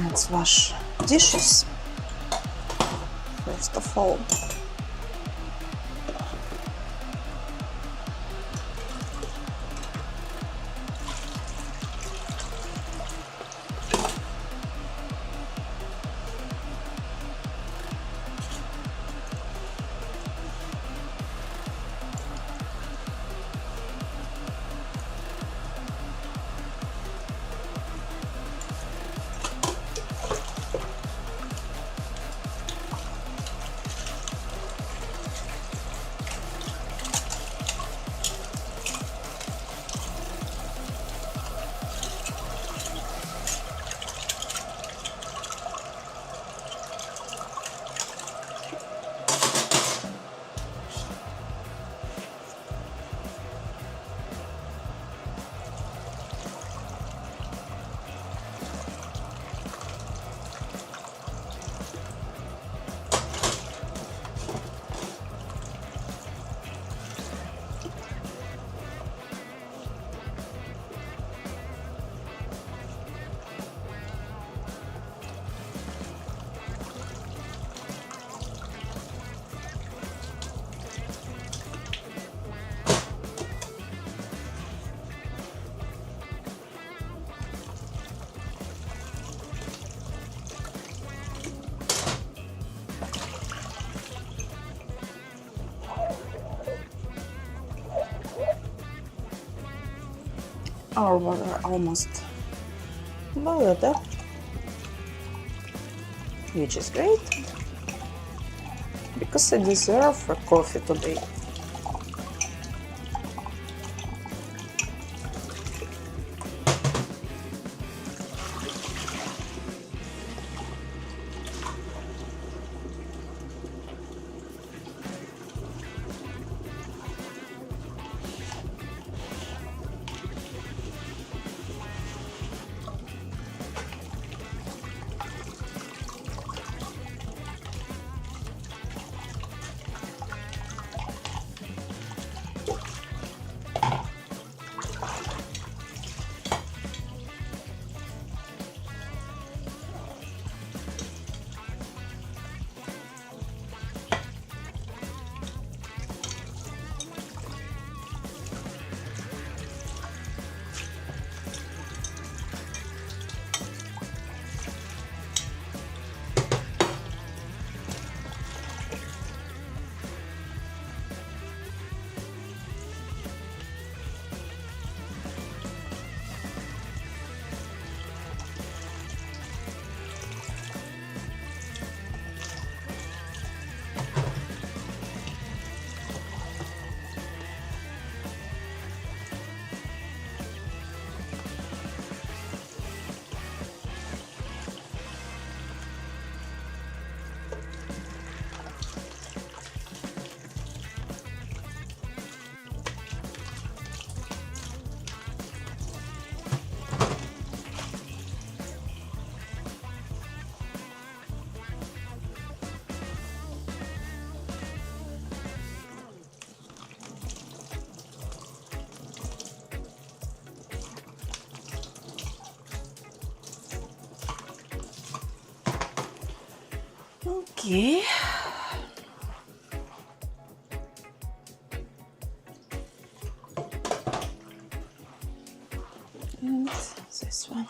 Let's wash dishes first of all. Our water almost boiled up, which is great because I deserve a coffee today. Okay. And this one.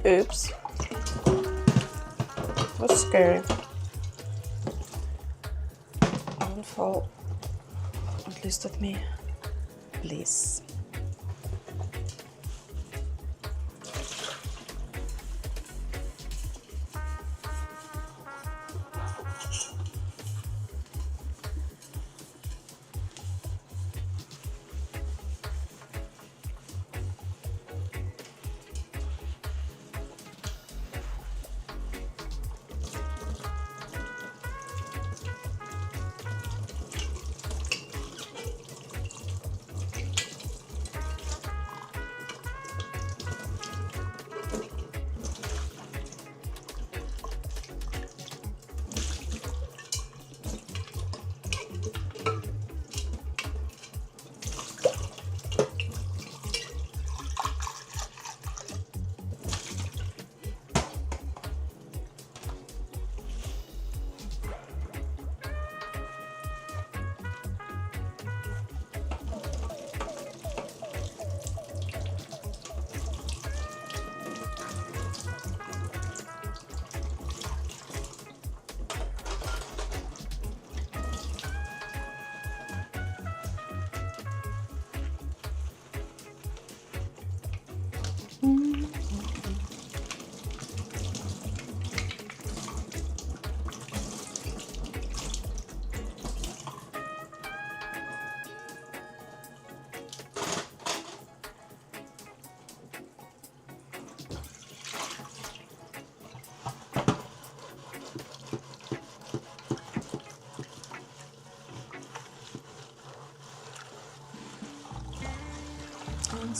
Oops. That's scary. Don't fall. At least at me. Please.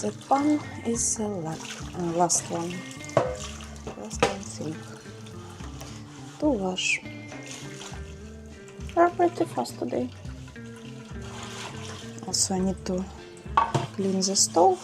The pan is the last one. Last one thing to wash. We're pretty fast today. Also, I need to clean the stove.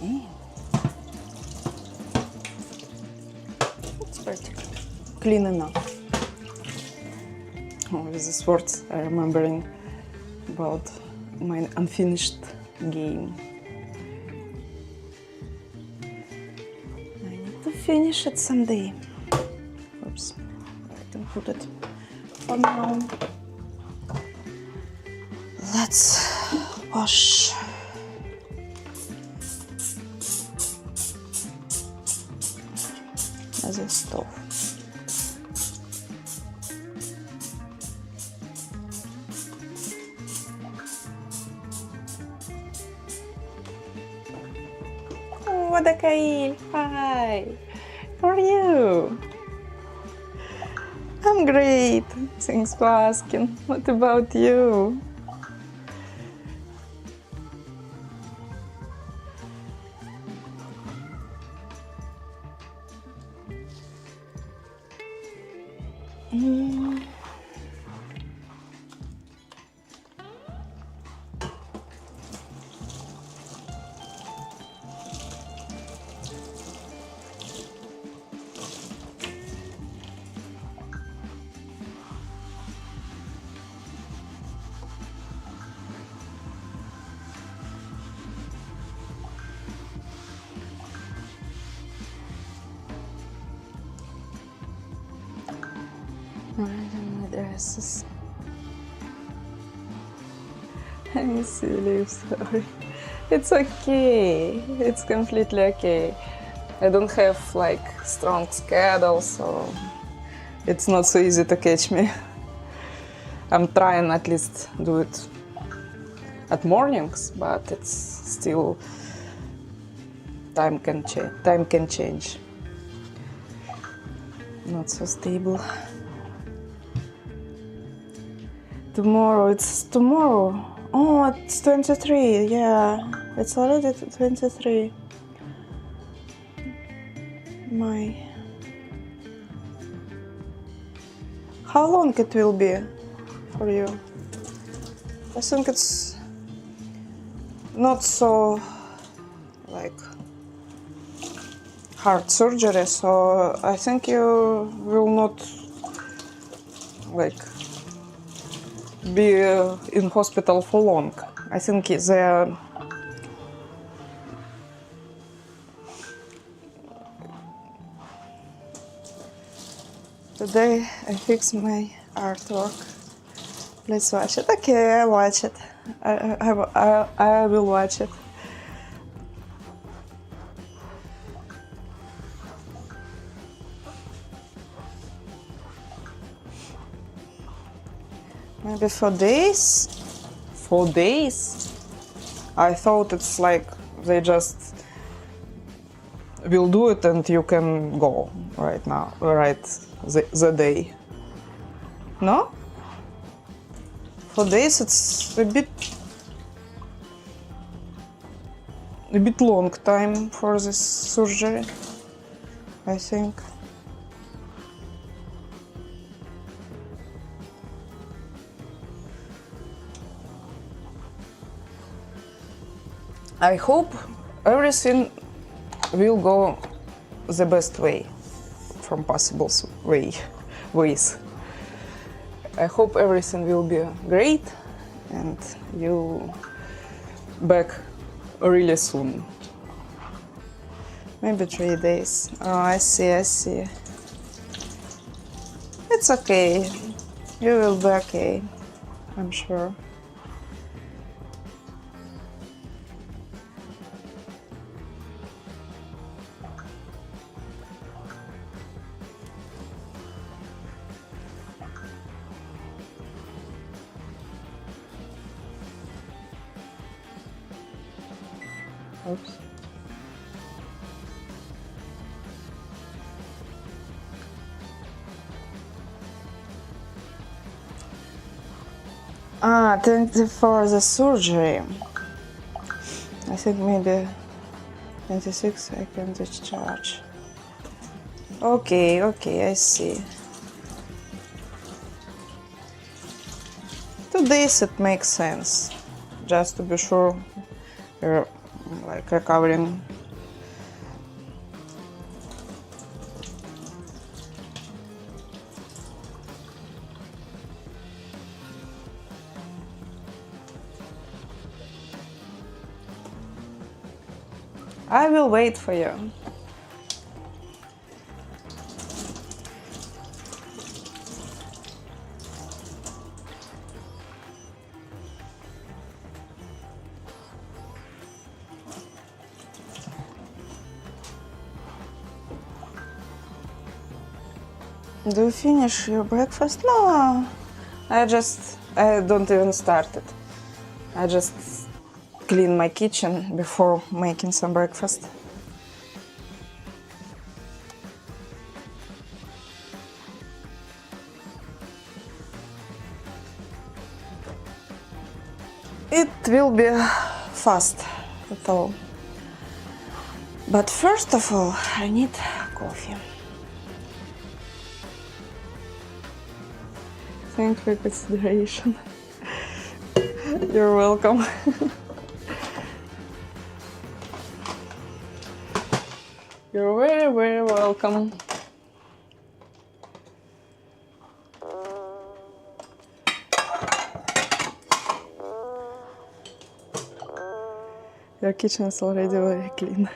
Okay. It's pretty clean enough. Oh, with these words, I'm remembering about my unfinished game. I need to finish it someday. Oops, I can put it for now. Let's wash. The stove. Oh, Водокаиль! Hi! How are you? I'm great. Thanks for asking. What about you? My dresses. I'm silly, sorry. It's okay. It's completely okay. I don't have like strong schedule, so it's not so easy to catch me. I'm trying at least do it at mornings, but it's still time can change. Not so stable. It's tomorrow. Oh, it's 23. Yeah, it's already 23. How long it will be for you? I think it's not so like hard surgery, so I think you will not like be in hospital for long. I think today I fix my artwork. Please watch it. Okay, I watch it. I will watch it. Maybe 4 days? 4 days? I thought it's like they just will do it and you can go right now, right the day. No? 4 days, it's a bit long time for this surgery, I think. I hope everything will go the best way, from possible ways. I hope everything will be great and you back really soon. Maybe 3 days. Oh, I see. It's okay. You will be okay, I'm sure. Oops. Thank you for the surgery. I think maybe 26 I can discharge. Okay, I see. 2 days it makes sense, just to be sure you're like recovering. I will wait for you. Do you finish your breakfast? No, I don't even start it. I just clean my kitchen before making some breakfast. it will be fast at all. But first of all, I need coffee. Thanks for consideration. You're welcome. You're very, very welcome. Your kitchen is already very clean.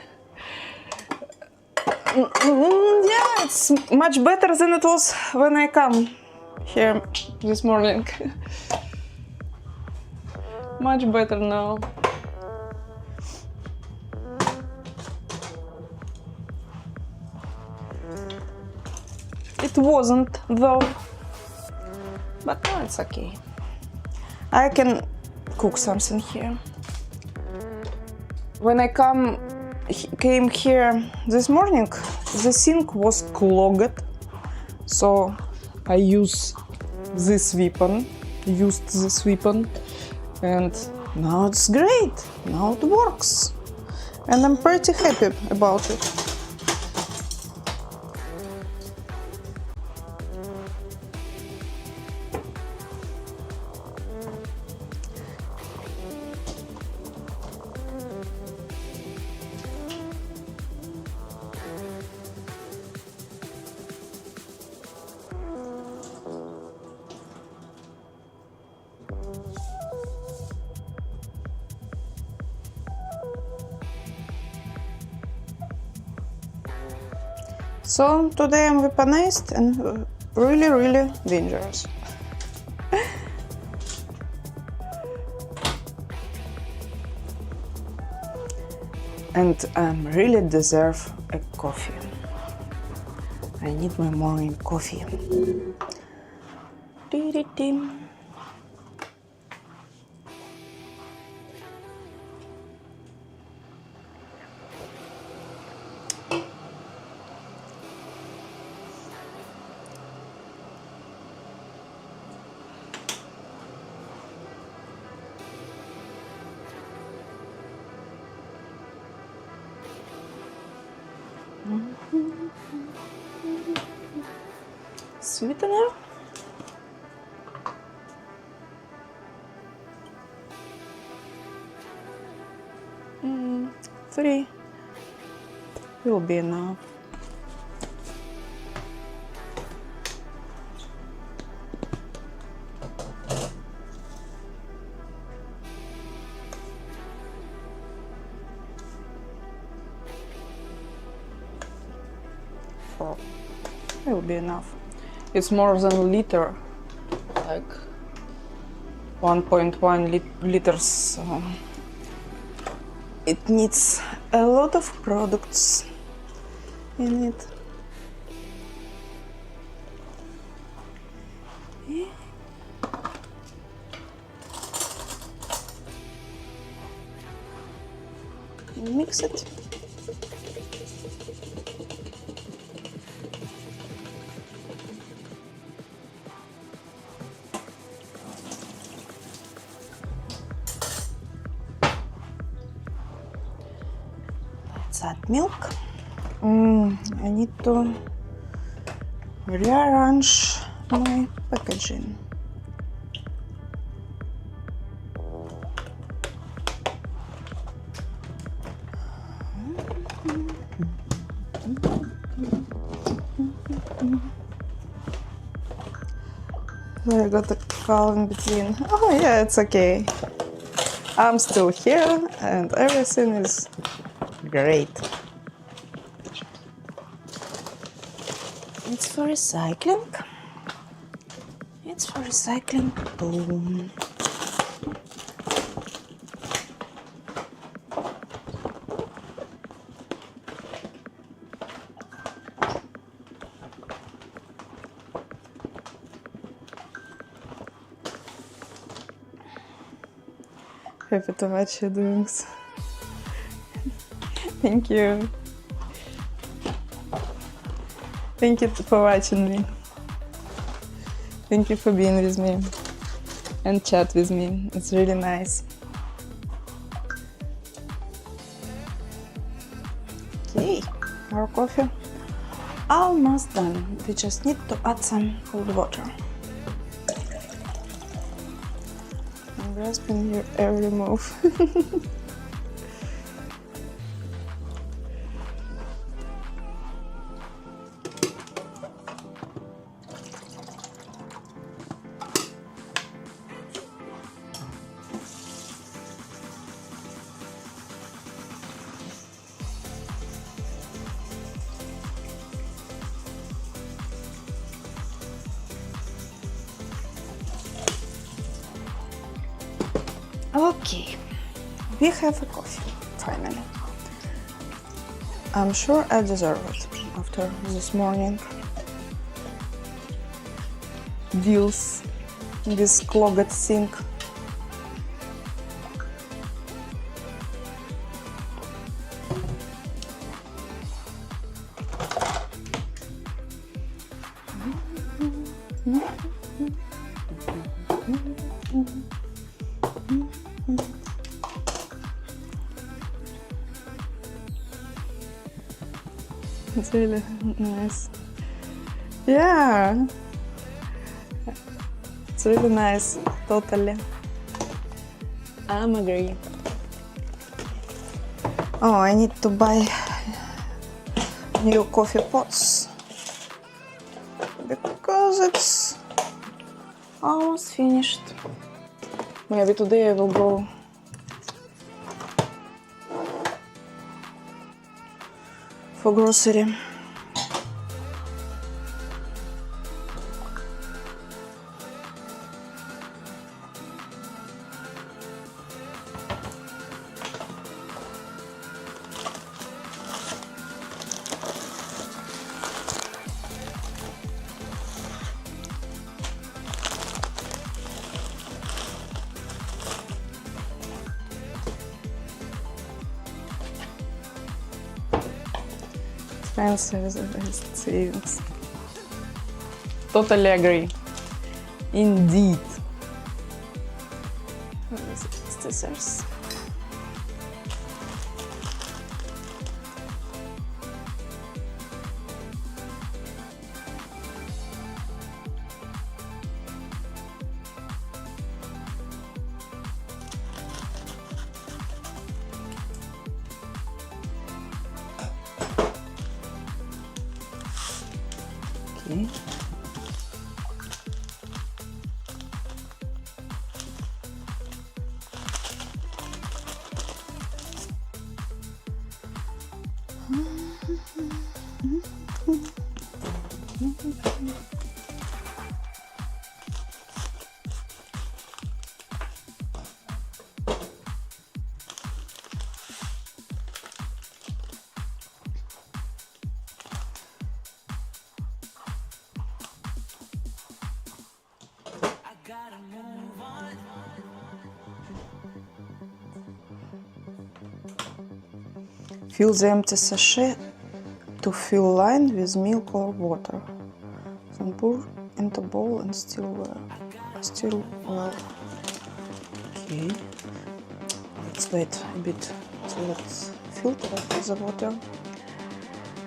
Yeah, it's much better than it was when I come here this morning. Much better now. It wasn't though, but no, it's okay. I can cook something here. When I came here this morning, the sink was clogged, so I used this weapon, and now it's great. Now it works, and I'm pretty happy about it. So today I'm weaponized and really, really dangerous. And I really deserve a coffee. I need my morning coffee. Sweetener. Three will be enough. Four will be enough. It's more than a liter, like 1.1 liters. It needs a lot of products in it. Yeah. Mix it. Add milk. I need to rearrange my packaging. I got a call in between. Oh yeah, it's okay. I'm still here and everything is great. It's for recycling. It's for recycling too. Happy to watch you doing so. Thank you. Thank you for watching me. Thank you for being with me and chat with me. It's really nice. Okay, our coffee almost done. We just need to add some cold water. I'm grasping your every move. Okay, we have a coffee, finally. I'm sure I deserve it after this morning deals with clogged sink. It's really nice. Yeah, it's really nice, totally. I'm agree. Oh, I need to buy new coffee pots because it's almost finished. Maybe today I will go for grocery. Expensive savings. Totally agree. Indeed. What is it? Scissors. Okay. Fill the empty sachet to fill line with milk or water. Then pour into bowl and stir well. Okay. Let's wait a bit till it's filtered with the water.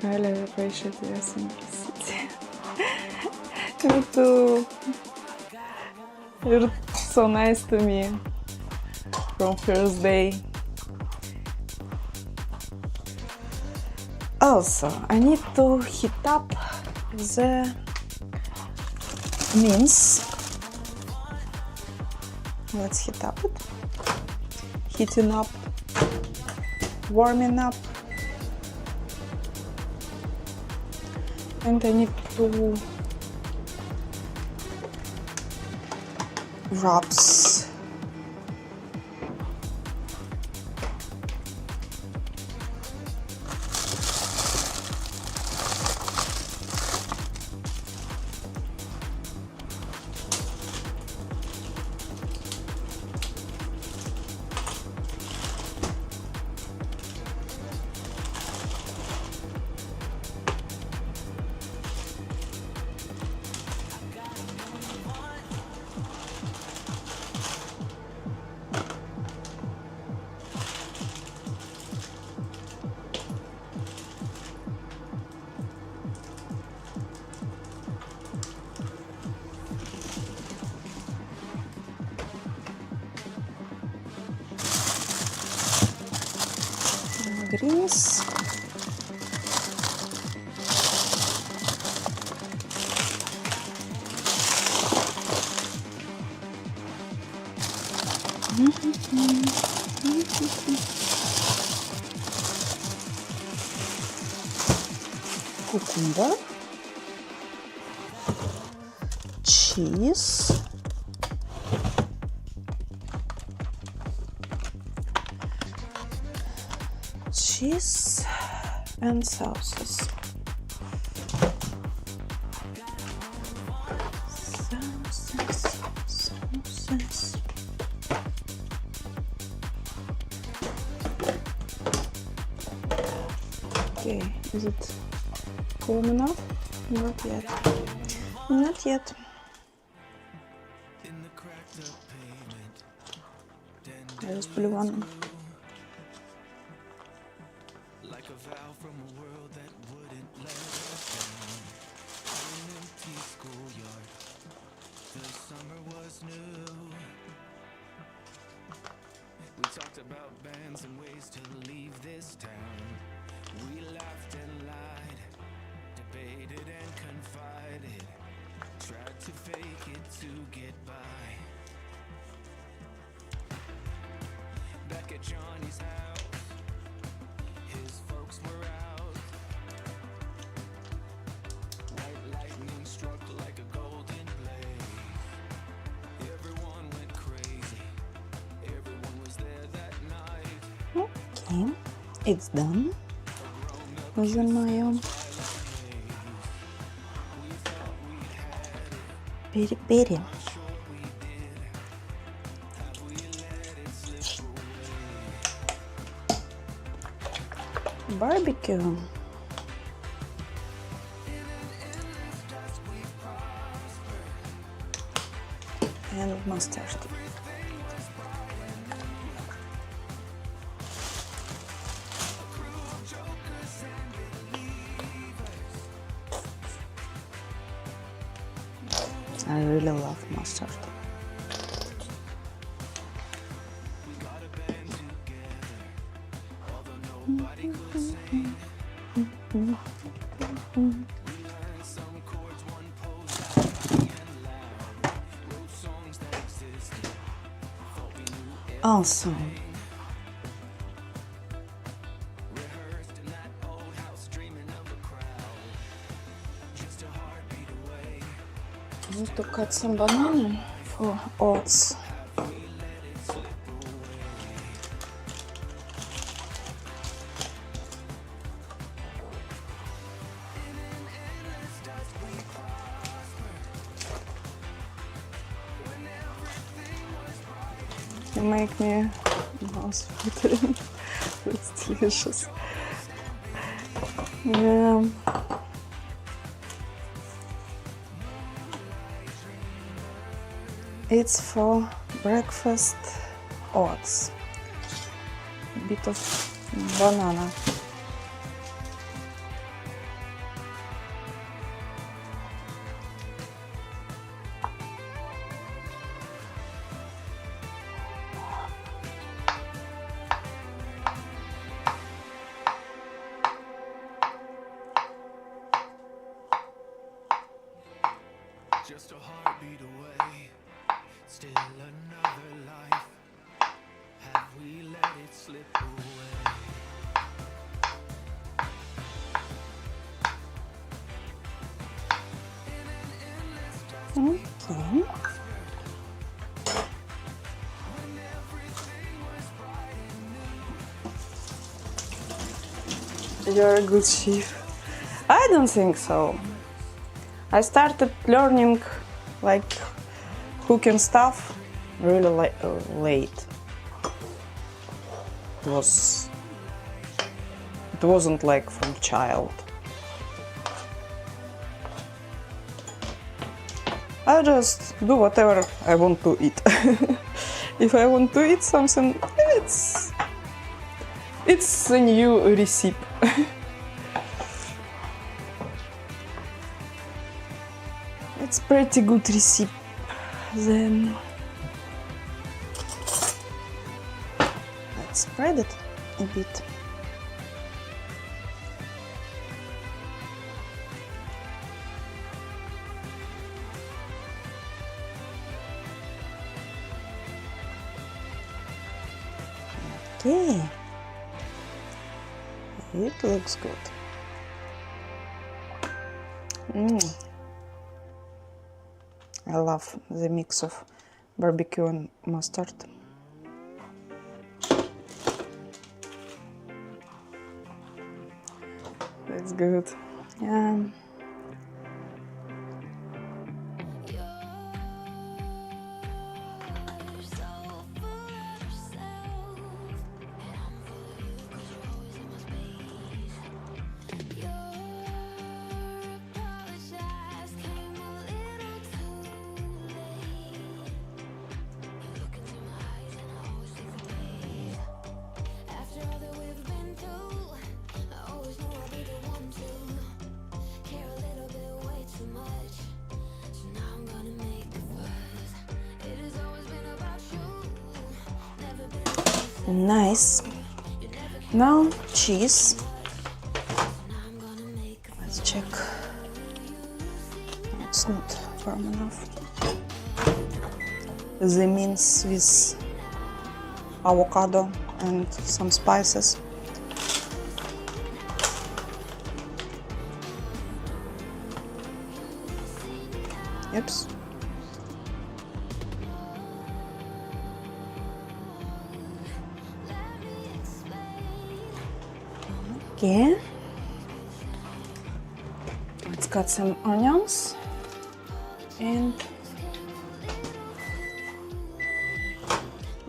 I really appreciate your simplicity. Me too. You're so nice to me from first day. Also, I need to heat up the mince. Let's heat up it. Heating up, warming up. And I need to wraps. greens. Cucumber, cheese, and sauces. Sauces. Okay, is it warm enough? Not yet. Not yet. Я расплю ванну. We talked about bands and ways to leave this town. We laughed and lied, debated and confided, tried to fake it to get by. Back at Johnny's house, his folks were out. White lightning struck like a golden blaze. Everyone went crazy. Everyone was there that night. Okay, it's done. Using my own peri-peri. Barbecue. And mustard. I really love mustard. Also, I need to cut some banana for oats. You make me mouth watering. It's delicious. Yeah. It's for breakfast oats. A bit of banana. Just a heartbeat away, still another life. Have we let it slip away? Okay. You're a good chef. I don't think so. I started learning like cooking stuff really late. It wasn't like from child. I just do whatever I want to eat. If I want to eat something, it's a new recipe. It's pretty good recipe. Then let's spread it a bit. Okay. It looks good. I love the mix of barbecue and mustard. That's good. Yeah. Nice. Now cheese. Let's check. It's not firm enough. The mince with avocado and some spices. Oops. Okay. Let's cut some onions and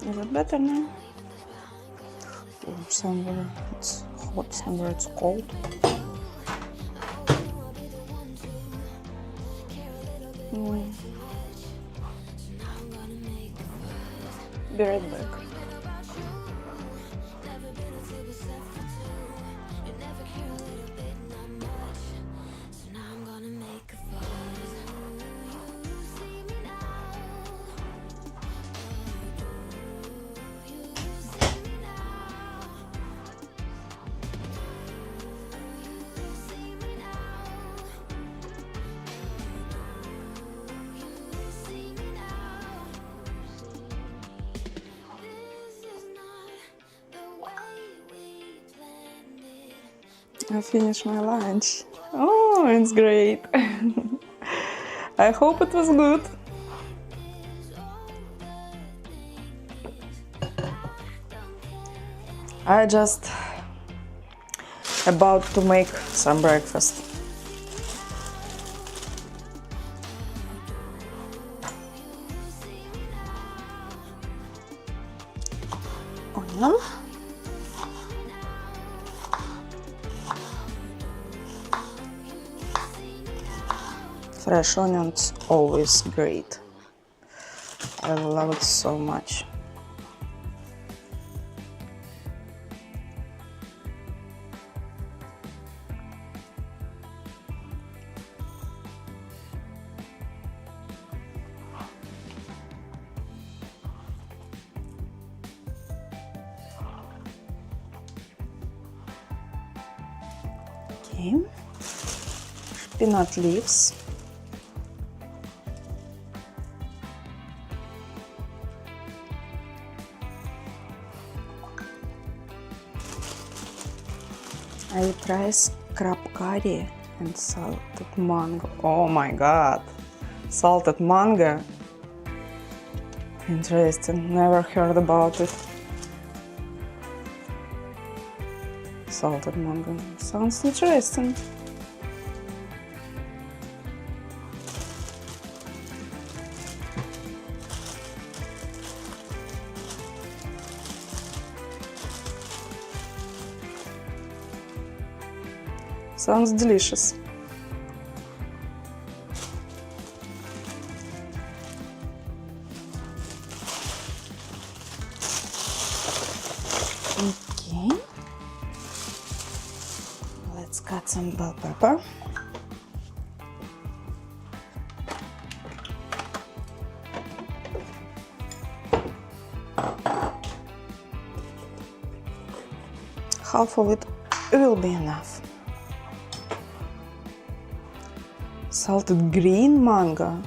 is it better now? Somewhere it's hot, somewhere it's cold. Be right back. I finished my lunch. Oh, it's great. I hope it was good. I just about to make some breakfast. Onion. Fresh onions always great. I love it so much. Okay. Peanut leaves. I try crab curry and salted mango. Oh my god! Salted mango? Interesting, never heard about it. Salted mango. Sounds interesting. Sounds delicious. Okay. Let's cut some bell pepper. Half of it will be enough. Salted green mango.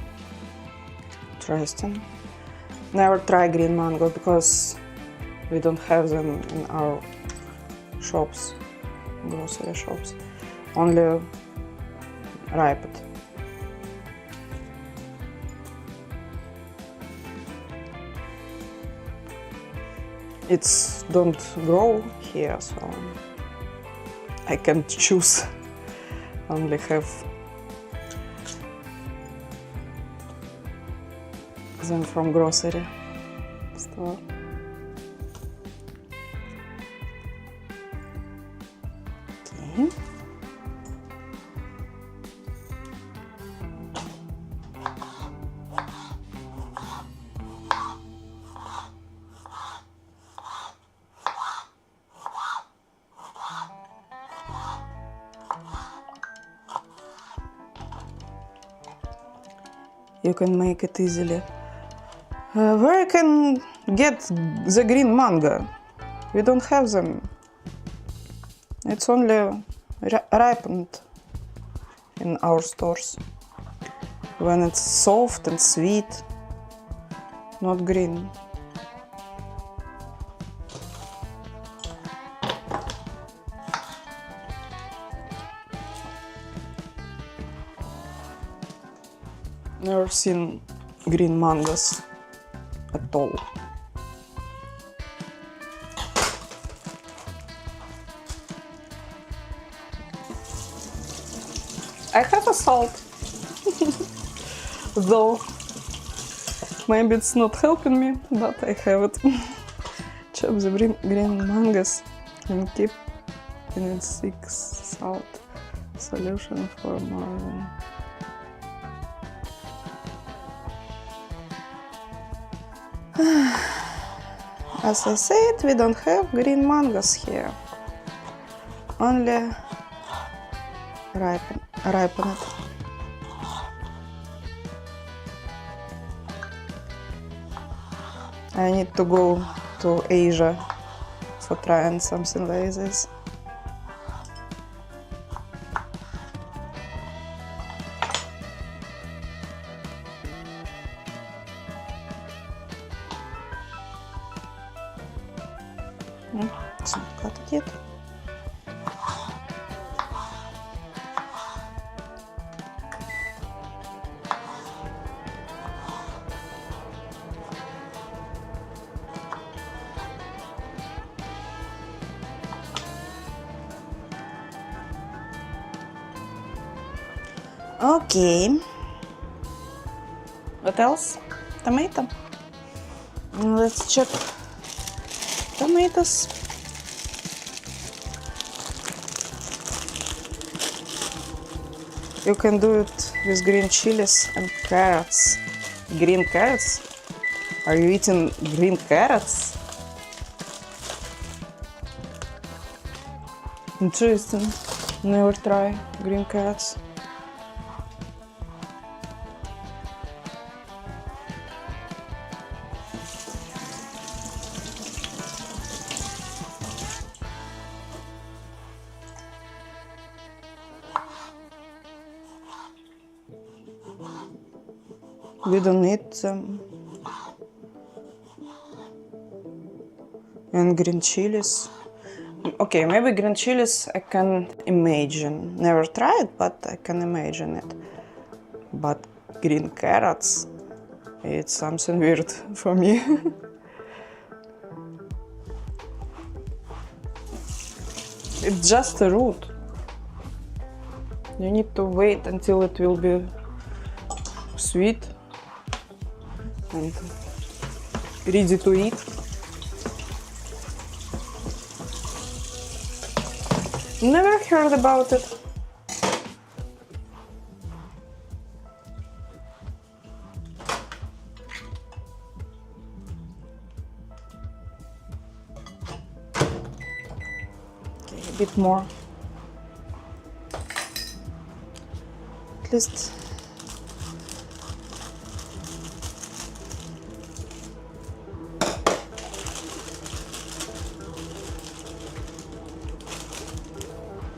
Interesting. Never try green mango because We don't have them in our shops, grocery shops. Only ripened. It's don't grow here, so I can't choose. Only have them from grocery store. Okay. You can make it easily. Where I can get the green manga? We don't have them. It's only ripened in our stores. When it's soft and sweet, not green. Never seen green mangoes at all. I have a salt, though maybe it's not helping me, but I have it. Chop the green mangoes and keep in its thick salt solution for more than as I said, we don't have green mangoes here. Only ripened. I need to go to Asia for trying something like this. So cut it yet. Okay. What else? Tomato. Let's check tomatoes. You can do it with green chilies and carrots. Green carrots? Are you eating green carrots? Interesting. Never try green carrots. We don't need them. And green chilies. Okay, maybe green chilies I can imagine. Never tried, but I can imagine it. But green carrots, it's something weird for me. It's just a root. You need to wait until it will be sweet and ready to eat. Never heard about it. Okay, a bit more. At least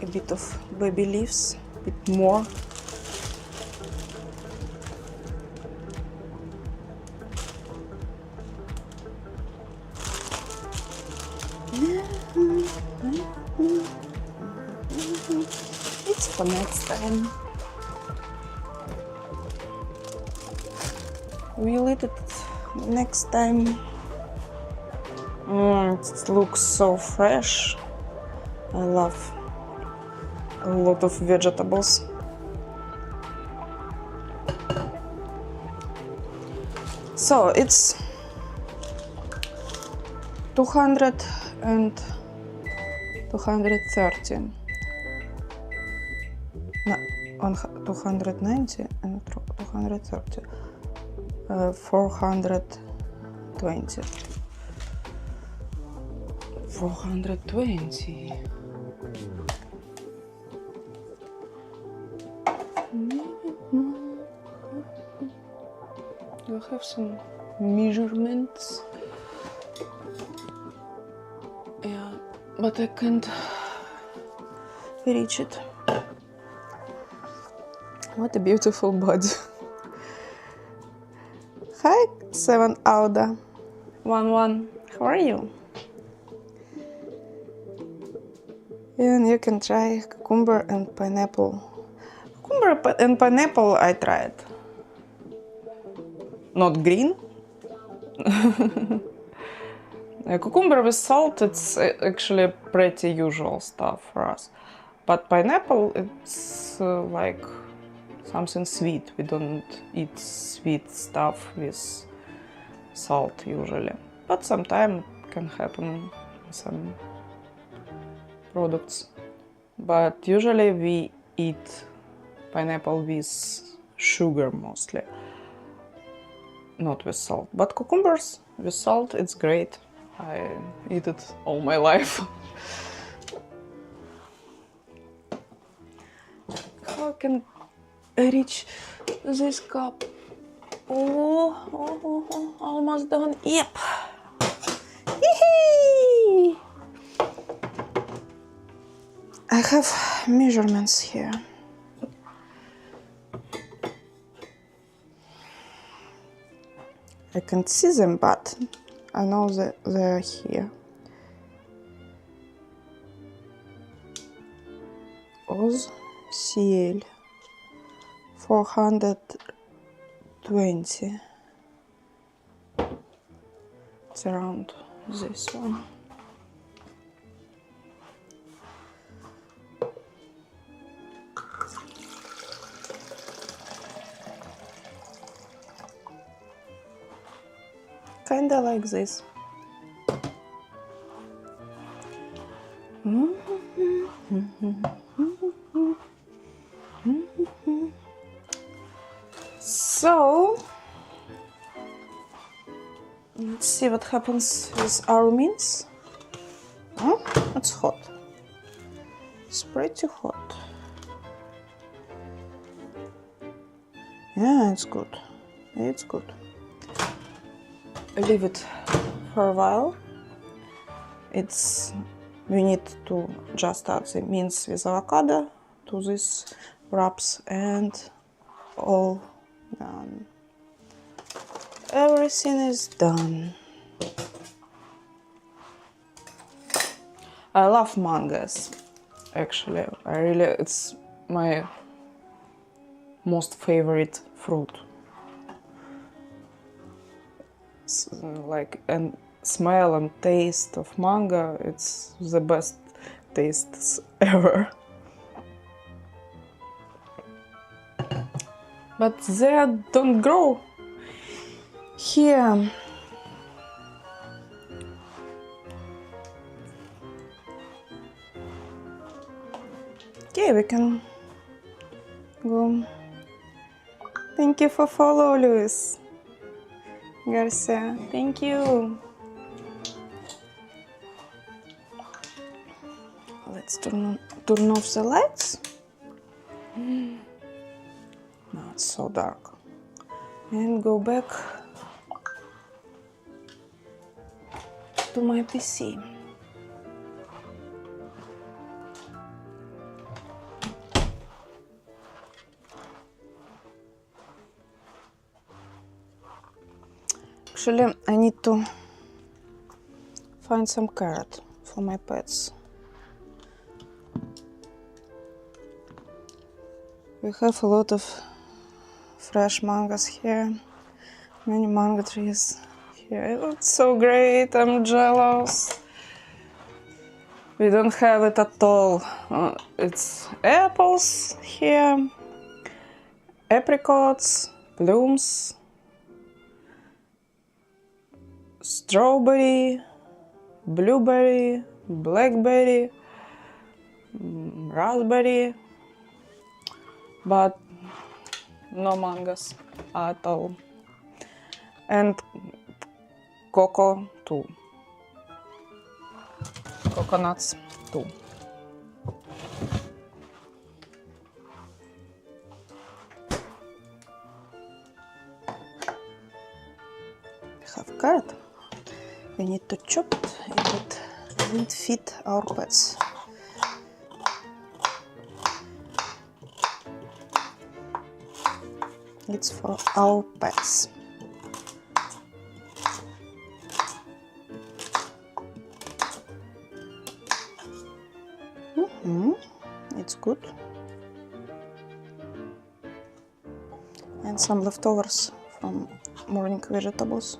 a bit of baby leaves, a bit more. for next time. We'll eat it next time. It looks so fresh. I love a lot of vegetables. So it's 200 and 230. No, 290 and 230. 420. 420. Do I have some measurements? Yeah, but I can't reach it. What a beautiful body. Hi, 7 Auda. 1-1. How are you? And you can try cucumber and pineapple. Cucumber and pineapple I tried. Not green. Cucumber with salt, it's actually pretty usual stuff for us. But pineapple, it's like something sweet. We don't eat sweet stuff with salt usually. But sometimes it can happen in some products. But usually we eat pineapple with sugar mostly. Not with salt. But cucumbers with salt, it's great. I eat it all my life. How I can reach this cup? Oh, almost done. Yep. Yee-hee! I have measurements here. I can't see them, but I know that they're here. Oz CL 420. It's around this one. Kinda like this. So let's see what happens with our mince. Oh, it's hot. It's pretty hot. Yeah, it's good. It's good. Leave it for a while. We need to just add the mince with avocado to these wraps and all done. Everything is done. I love mangoes. Actually, it's my most favorite fruit. Like, and smell and taste of mango, it's the best tastes ever. But they don't grow here. Okay, we can go. Thank you for follow, Luis Garcia. Thank you. Let's turn off the lights. Now it's so dark. And go back to my PC. Actually, I need to find some carrot for my pets. We have a lot of fresh mangoes here. Many mango trees here. It's so great. I'm jealous. We don't have it at all. It's apples here, apricots, plums, strawberry, blueberry, blackberry, raspberry, but no mangoes at all. And cocoa too. Coconuts too. We have carrot. We need to chop it if it doesn't fit our pets. It's for our pets. It's good. And some leftovers from morning vegetables.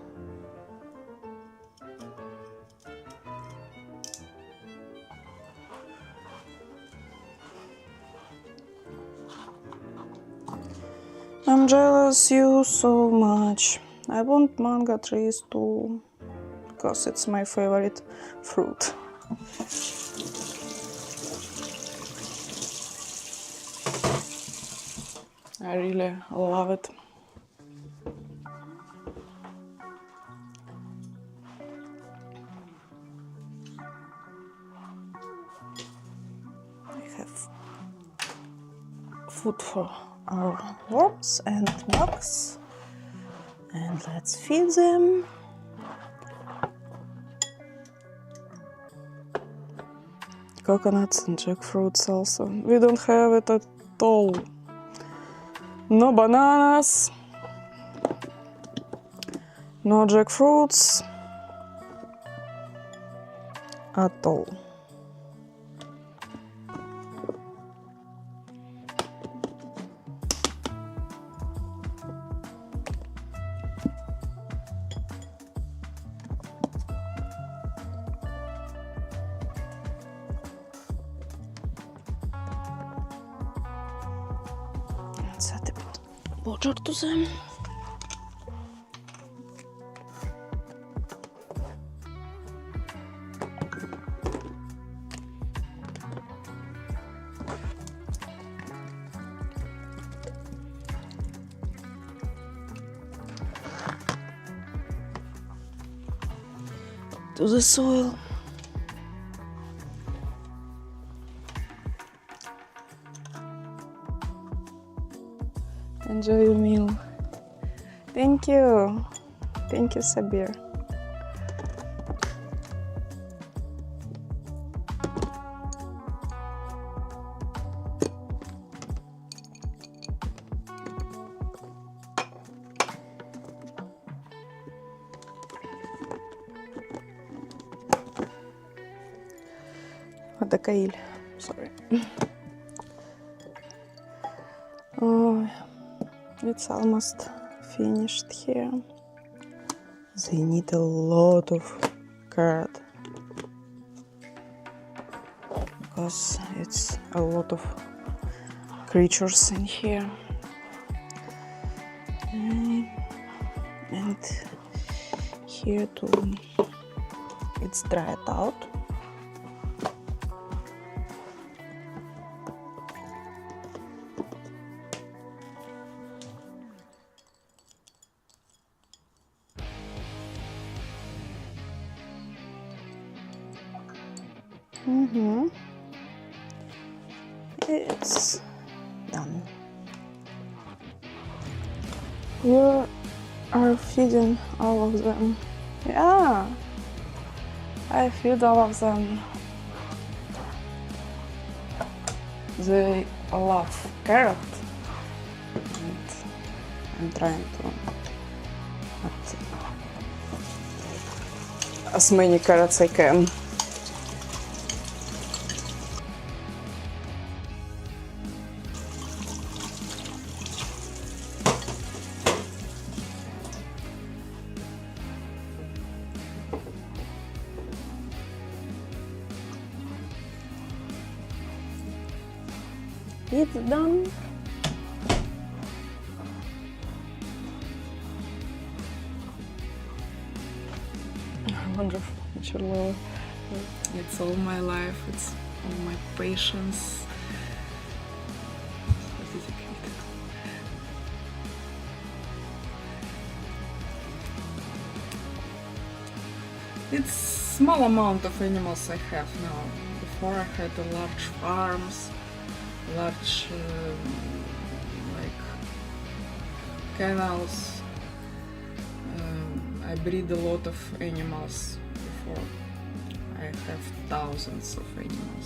I'm jealous you so much. I want mango trees too, because it's my favorite fruit. I really love it. We have food for our worms and bugs, and let's feed them. Coconuts and jackfruits also. We don't have it at all. No bananas, no jackfruits at all. Let's add a bit water to them. To the soil. Enjoy your meal. Thank you. Thank you, Sabir. Adakail. Sorry. Oh, it's almost finished here. They need a lot of carrot because it's a lot of creatures in here. And here too, it's dried out. It's done. You are feeding all of them. Yeah, I feed all of them. They love carrot, and I'm trying to add as many carrots I can. It's done. Wonderful, чорново. It's all my life, it's all my patience. It's small amount of animals I have now. Before I had a large farms, large like canals. I breed a lot of animals before. I have thousands of animals.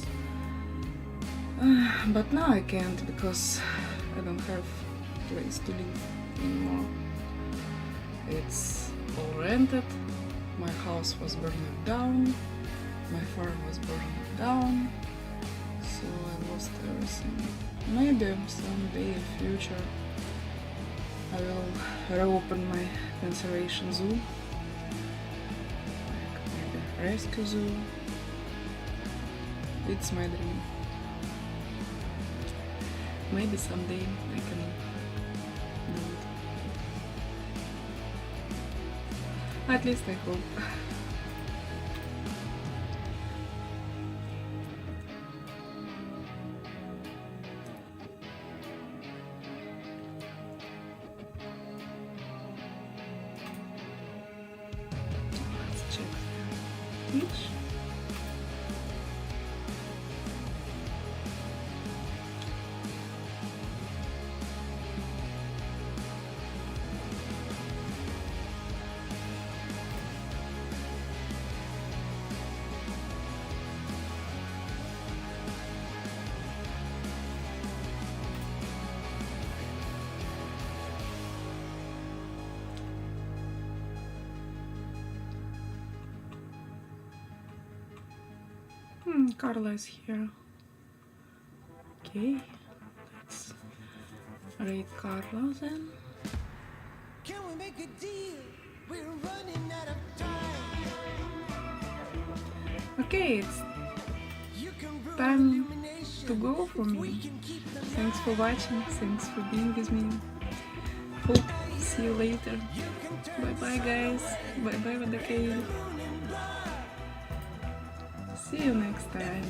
But now I can't because I don't have place to live anymore. It's all rented. My house was burning down. My farm was burning down. So I lost everything. Maybe someday in future I will reopen my conservation zoo. Like maybe rescue zoo. It's my dream. Maybe someday I can do it. At least I hope. Let's check the beach. Carla is here. Okay, let's rate Carla then. Can we make a deal? We're running out of time. Okay, it's You can ruin time illumination. to go for We me. can keep the Thanks for watching, thanks for being with me. Hope see you later. Bye bye guys. Bye bye Vickey. See you next time.